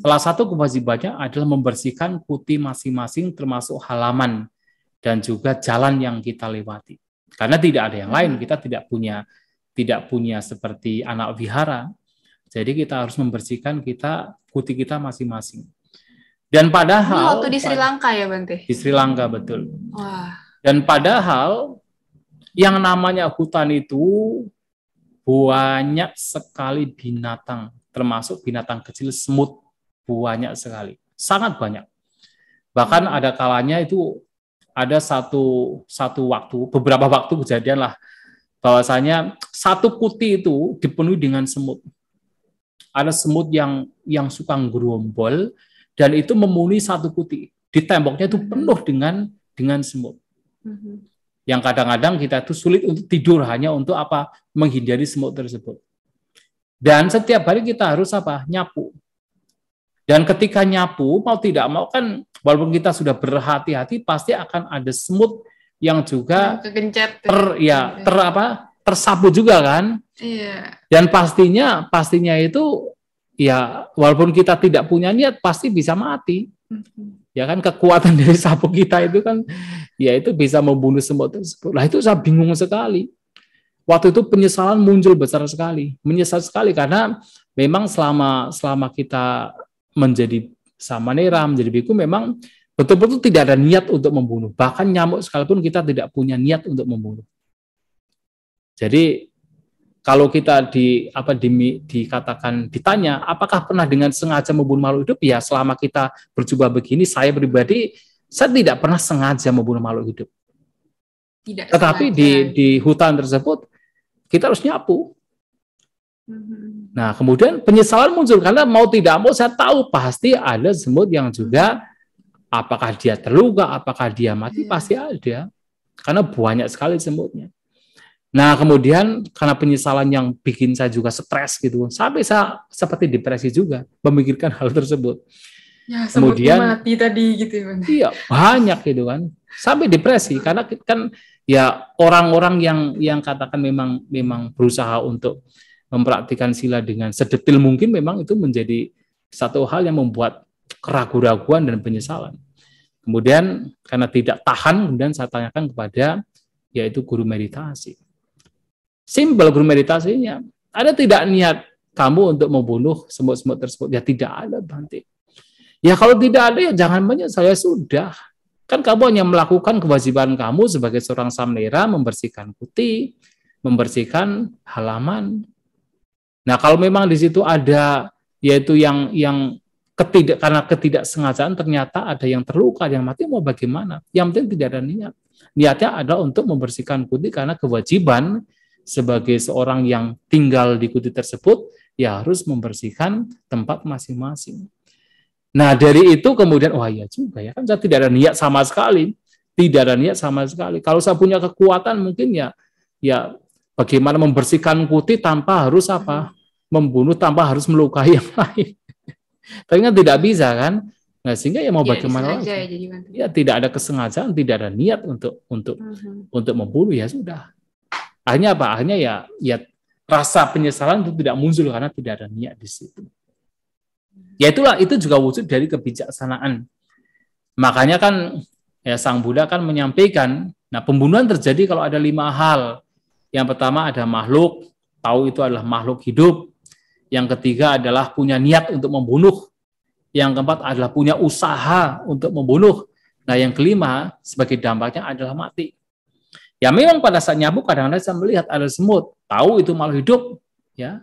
Salah satu kewajibannya adalah membersihkan kuti masing-masing termasuk halaman dan juga jalan yang kita lewati. Karena tidak ada yang lain, kita tidak punya seperti anak wihara. Jadi kita harus membersihkan kuti kita masing-masing. Dan padahal waktu di Sri Lanka ya Bante? Di Sri Lanka betul. Wah. Dan padahal yang namanya hutan itu banyak sekali binatang, termasuk binatang kecil, semut, banyak sekali, sangat banyak. Bahkan ada kalanya itu ada satu waktu, beberapa waktu kejadian lah, bahwasanya satu kuti itu dipenuhi dengan semut. Ada semut yang suka gerombol dan itu memenuhi satu kuti. Di temboknya itu penuh dengan semut. Yang kadang-kadang kita itu sulit untuk tidur hanya untuk menghindari semut tersebut. Dan setiap hari kita harus nyapu. Dan ketika nyapu, mau tidak mau kan, walaupun kita sudah berhati-hati, pasti akan ada semut yang juga tersapu juga kan. Iya. Dan pastinya itu ya walaupun kita tidak punya niat pasti bisa mati. Ya kan, kekuatan dari sapu kita itu kan ya itu bisa membunuh semut tersebut. Lah itu saya bingung sekali. waktu itu penyesalan muncul besar sekali, menyesal sekali karena memang selama kita menjadi samanera, menjadi biku, memang betul-betul tidak ada niat untuk membunuh. Bahkan nyamuk sekalipun kita tidak punya niat untuk membunuh. Jadi kalau kita dikatakan, ditanya, apakah pernah dengan sengaja membunuh makhluk hidup? Ya, selama kita berjumpa begini, saya pribadi, saya tidak pernah sengaja membunuh makhluk hidup. Tetapi di hutan tersebut, kita harus nyapu. Nah, kemudian penyesalan muncul, karena mau tidak mau saya tahu pasti ada semut yang juga, apakah dia terluka, apakah dia mati, pasti ada. Karena banyak sekali semutnya. Nah, kemudian karena penyesalan yang bikin saya juga stres gitu, sampai saya seperti depresi juga memikirkan hal tersebut. Ya, kemudian mati tadi gitu ya, Bang. Iya, banyak gitu kan. Sampai depresi karena kan ya orang-orang yang katakan memang berusaha untuk mempraktikkan sila dengan sedetil mungkin, memang itu menjadi satu hal yang membuat keraguan-raguan dan penyesalan. Kemudian karena tidak tahan, kemudian saya tanyakan kepada yaitu guru meditasi. Simpel guru meditasinya. Ada tidak niat kamu untuk membunuh semut-semut tersebut? Ya tidak ada, Bante. Ya kalau tidak ada ya jangan menyesal, ya sudah. Kan kamu hanya melakukan kewajiban kamu sebagai seorang samnera, membersihkan kuti, membersihkan halaman. Nah kalau memang di situ ada yaitu yang karena ketidaksengajaan ternyata ada yang terluka, yang mati, mau bagaimana? Yang penting tidak ada niat. Niatnya adalah untuk membersihkan kuti karena kewajiban sebagai seorang yang tinggal di kuti tersebut, ya harus membersihkan tempat masing-masing. Nah, dari itu kemudian, wah iya juga ya, kan saya tidak ada niat sama sekali. Tidak ada niat sama sekali. Kalau saya punya kekuatan mungkin ya bagaimana membersihkan kuti tanpa harus membunuh, tanpa harus melukai yang lain. Tapi kan tidak bisa kan? Nah, sehingga ya mau bagaimana lagi? Ya tidak ada kesengajaan, tidak ada niat untuk membunuh, ya sudah. Akhirnya apa? Akhirnya ya rasa penyesalan itu tidak muncul karena tidak ada niat di situ. Ya itulah, itu juga wujud dari kebijaksanaan. Makanya kan ya Sang Buddha kan menyampaikan, nah pembunuhan terjadi kalau ada 5 hal. Yang pertama ada makhluk, tahu itu adalah makhluk hidup. Yang ketiga adalah punya niat untuk membunuh. Yang keempat adalah punya usaha untuk membunuh. Nah yang kelima sebagai dampaknya adalah mati. Ya memang pada saat nyabu kadang-kadang saya melihat ada semut, tahu itu makhluk hidup, ya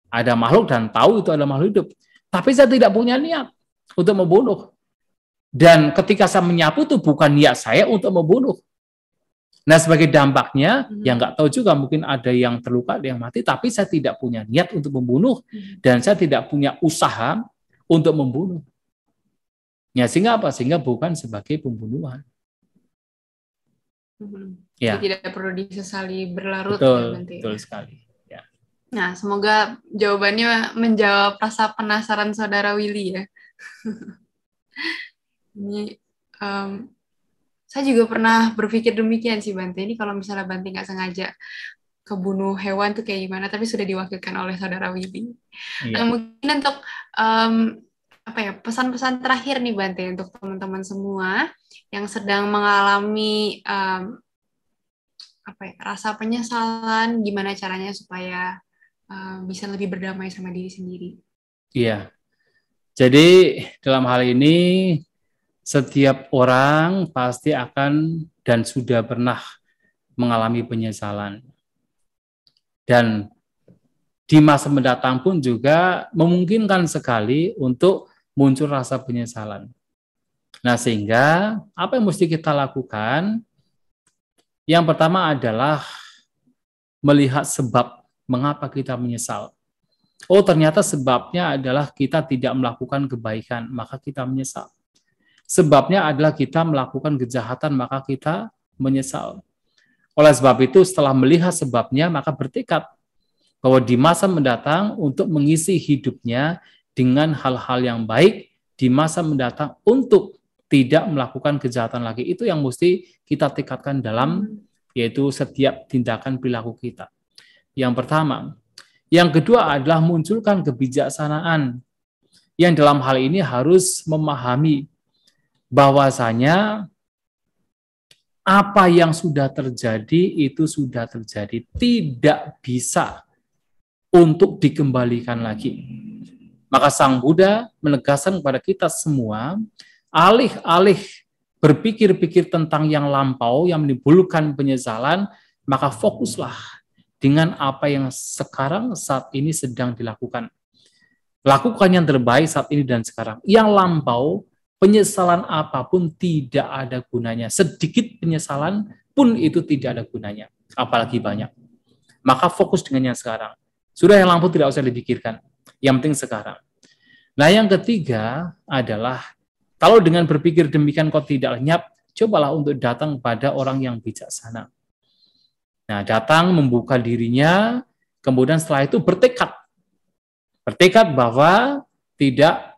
ada makhluk dan tahu itu adalah makhluk hidup. Tapi saya tidak punya niat untuk membunuh. Dan ketika saya menyapu itu bukan niat saya untuk membunuh. Nah sebagai dampaknya, ya nggak tahu juga, mungkin ada yang terluka, ada yang mati, tapi saya tidak punya niat untuk membunuh dan saya tidak punya usaha untuk membunuh. Ya sehingga apa? Sehingga bukan sebagai pembunuhan. Ya. Jadi tidak perlu disesali berlarut. Betul, ya, betul sekali. Ya. Nah, semoga jawabannya menjawab rasa penasaran Saudara Willy ya. Ini saya juga pernah berpikir demikian sih, Bante. Ini kalau misalnya Bante nggak sengaja kebunuh hewan tuh kayak gimana? Tapi sudah diwakilkan oleh Saudara Willy. Ya. Nah, mungkin untuk pesan-pesan terakhir nih, Bante, untuk teman-teman semua yang sedang mengalami rasa penyesalan, gimana caranya supaya bisa lebih berdamai sama diri sendiri. Iya. Jadi dalam hal ini setiap orang pasti akan dan sudah pernah mengalami penyesalan. Dan di masa mendatang pun juga memungkinkan sekali untuk muncul rasa penyesalan. Nah, sehingga apa yang mesti kita lakukan? Yang pertama adalah melihat sebab mengapa kita menyesal. Oh, ternyata sebabnya adalah kita tidak melakukan kebaikan, maka kita menyesal. Sebabnya adalah kita melakukan kejahatan, maka kita menyesal. Oleh sebab itu, setelah melihat sebabnya, maka bertekad bahwa di masa mendatang untuk mengisi hidupnya dengan hal-hal yang baik, di masa mendatang untuk tidak melakukan kejahatan lagi. Itu yang mesti kita tekadkan dalam yaitu setiap tindakan perilaku kita. Yang pertama. Yang kedua adalah munculkan kebijaksanaan yang dalam hal ini harus memahami bahwasanya Apa yang sudah terjadi itu sudah terjadi, tidak bisa untuk dikembalikan lagi. Maka Sang Buddha menegaskan kepada kita semua, alih-alih berpikir-pikir tentang yang lampau yang menimbulkan penyesalan, maka fokuslah dengan apa yang sekarang saat ini sedang dilakukan. Lakukan yang terbaik saat ini dan sekarang. Yang lampau, penyesalan apapun tidak ada gunanya. Sedikit penyesalan pun itu tidak ada gunanya, apalagi banyak. Maka fokus dengan yang sekarang. Sudah yang lampau tidak usah dipikirkan. Yang penting sekarang. Nah, yang ketiga adalah kalau dengan berpikir demikian kau tidak lenyap, cobalah untuk datang pada orang yang bijaksana. Nah, datang membuka dirinya, kemudian setelah itu bertekad bahwa tidak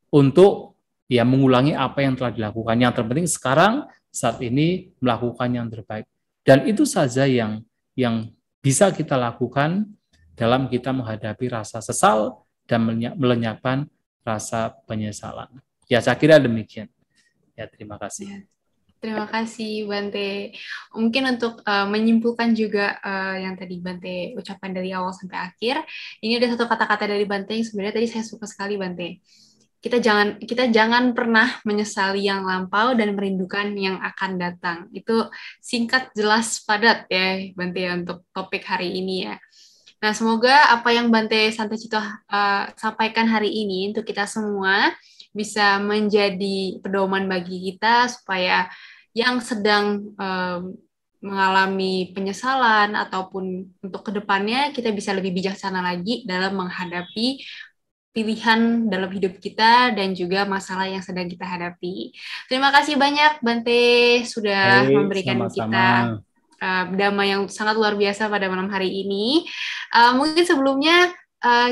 untuk mengulangi apa yang telah dilakukan. Yang terpenting sekarang saat ini melakukan yang terbaik. Dan itu saja yang bisa kita lakukan dalam kita menghadapi rasa sesal dan melenyapkan rasa penyesalan. Ya, saya kira demikian. Ya, terima kasih. Terima kasih, Bante. Mungkin untuk menyimpulkan juga yang tadi Bante ucapkan dari awal sampai akhir, ini ada satu kata-kata dari Bante yang sebenarnya tadi saya suka sekali, Bante. Kita jangan pernah menyesali yang lampau dan merindukan yang akan datang. Itu singkat, jelas, padat ya, Bante, untuk topik hari ini ya. Nah, semoga apa yang Bante Santacito sampaikan hari ini untuk kita semua bisa menjadi pedoman bagi kita supaya yang sedang mengalami penyesalan ataupun untuk kedepannya kita bisa lebih bijaksana lagi dalam menghadapi pilihan dalam hidup kita dan juga masalah yang sedang kita hadapi. Terima kasih banyak Bante sudah memberikan kita dhamma yang sangat luar biasa pada malam hari ini. Mungkin sebelumnya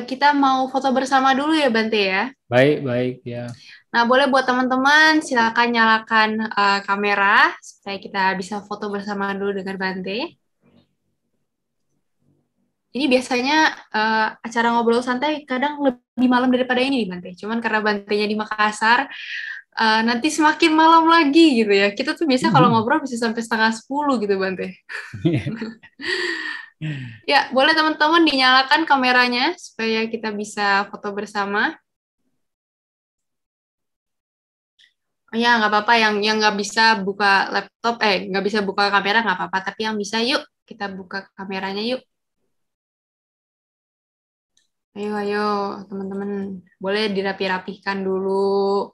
kita mau foto bersama dulu ya Bante ya. Baik ya. Nah, boleh buat teman-teman silakan nyalakan kamera supaya kita bisa foto bersama dulu dengan Bante. Ini biasanya acara ngobrol santai kadang lebih malam daripada ini nih Bante. Cuman karena Bantenya di Makassar, nanti semakin malam lagi gitu ya. Kita tuh biasa kalau ngobrol bisa sampai 9:30 gitu Bante. Ya, boleh teman-teman dinyalakan kameranya supaya kita bisa foto bersama. Ya, nggak apa-apa. Yang nggak bisa buka laptop, nggak bisa buka kamera nggak apa-apa. Tapi yang bisa, yuk kita buka kameranya yuk. Ayo, teman-teman. Boleh dirapi-rapihkan dulu.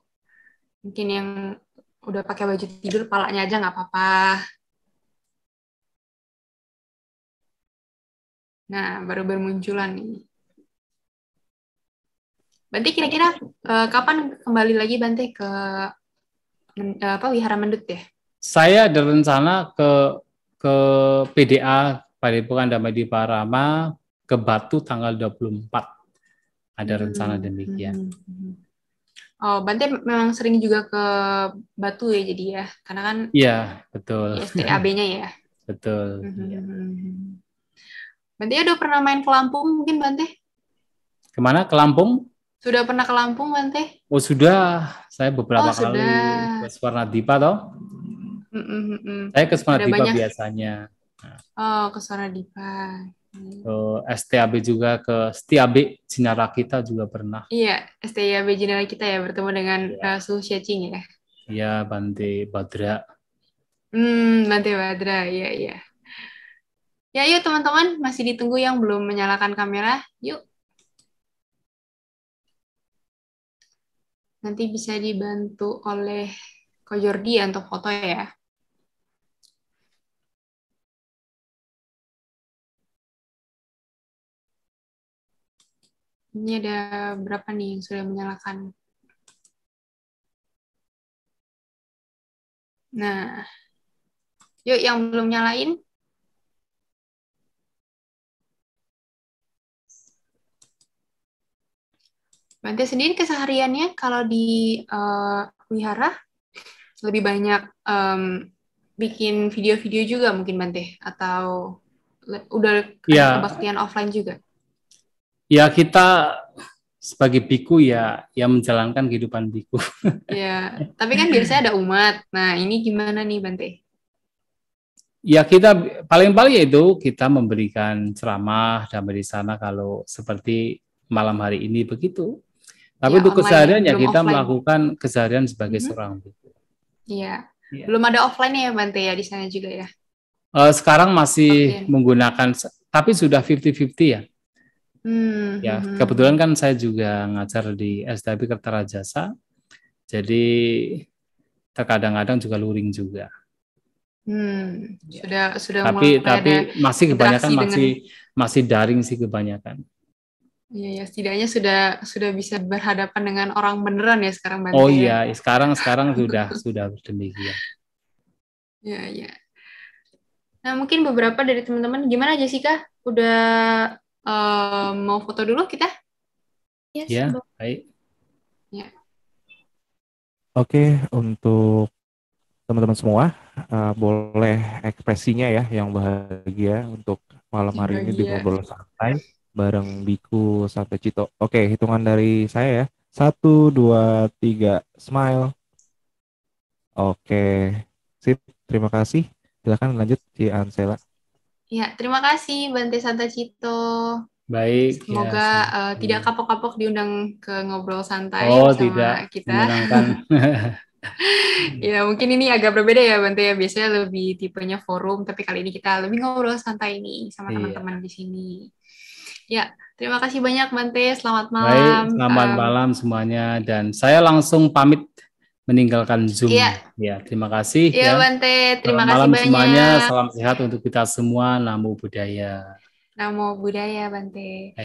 Mungkin yang udah pakai baju tidur, palanya aja nggak apa-apa. Nah, baru bermunculan nih. Bante kira-kira kapan kembali lagi Bante ke Wihara Mendut ya? Saya ada rencana ke PDA Padepokan Damai Diparama ke Batu tanggal 24. Ada rencana demikian. Oh, Bante memang sering juga ke Batu ya jadi ya? Karena kan iya, betul. STAB-nya ya? Betul. Iya. Bante udah pernah main ke Lampung mungkin Bante? Kemana? Ke Lampung? Sudah pernah ke Lampung Bante? Oh sudah, saya beberapa kali ke Swarnadipa toh. Saya ke Swarnadipa biasanya. Oh, ke Swarnadipa. Ke STAB juga, ke STAB Jinarakita juga pernah. Iya, STAB Jinarakita ya, bertemu dengan Su Xiaqing ya. Iya, Bante Badra. Bante Badra, iya. Ya, yuk teman-teman, masih ditunggu yang belum menyalakan kamera. Yuk. Nanti bisa dibantu oleh Ko Jordi untuk foto ya. Ini ada berapa nih yang sudah menyalakan? Nah, yuk yang belum nyalain. Bante sendiri kesehariannya kalau di wihara lebih banyak bikin video-video juga mungkin Bante atau udah ada kebaktian offline juga? Ya kita sebagai biku ya menjalankan kehidupan biku. Ya, tapi kan biasanya ada umat. Nah ini gimana nih Bante? Ya kita paling-paling yaitu kita memberikan ceramah damai di sana kalau seperti malam hari ini begitu. Tapi Ya, untuk online ya, keseharian ya belum kita offline. melakukan keseharian sebagai Mhm. seorang guru. Iya. Ya. Belum ada offline ya Bante ya di sana juga ya. Sekarang masih Pelatihan. menggunakan, tapi sudah 50-50 ya. Ya, kebetulan Hmm. kan saya juga ngajar di SDB Kertarajasa, jadi terkadang-kadang juga luring juga. Ya. Sudah Tapi mulai ada masih kebanyakan interaksi dengan. masih daring sih kebanyakan. Iya ya, setidaknya sudah bisa berhadapan dengan orang beneran ya sekarang Oh Bante ya. iya, sekarang sudah demikian. Iya ya. Nah, mungkin beberapa dari teman-teman gimana Jessica? Udah mau foto dulu kita? Yes, Ya, Bo. baik. Ya. Oke, untuk teman-teman semua, boleh ekspresinya ya yang bahagia untuk malam Yang hari ini di bahagia. Ngobrol Santai bareng Biku sampai Cito. Oke, hitungan dari saya ya. 1, 2, 3, smile. Oke, sip. Terima kasih. Silakan lanjut, Ci Ansela. Ya, terima kasih Bante Santa Cito. Baik ya. Semoga tidak kapok-kapok diundang ke ngobrol santai Oh, bersama tidak kita. menyenangkan. Ya, mungkin ini agak berbeda ya Bante ya. Biasanya lebih tipenya forum, tapi kali ini kita lebih ngobrol santai nih sama Iya. teman-teman di sini. Ya, terima kasih banyak Bante. Selamat Baik, malam. selamat malam semuanya dan saya langsung pamit meninggalkan Zoom. Iya, Ya, terima kasih iya ya. Bante. Terima Selamat kasih malam semuanya, banyak. salam sehat untuk kita semua, namo buddhaya. Namo Buddhaya Bante.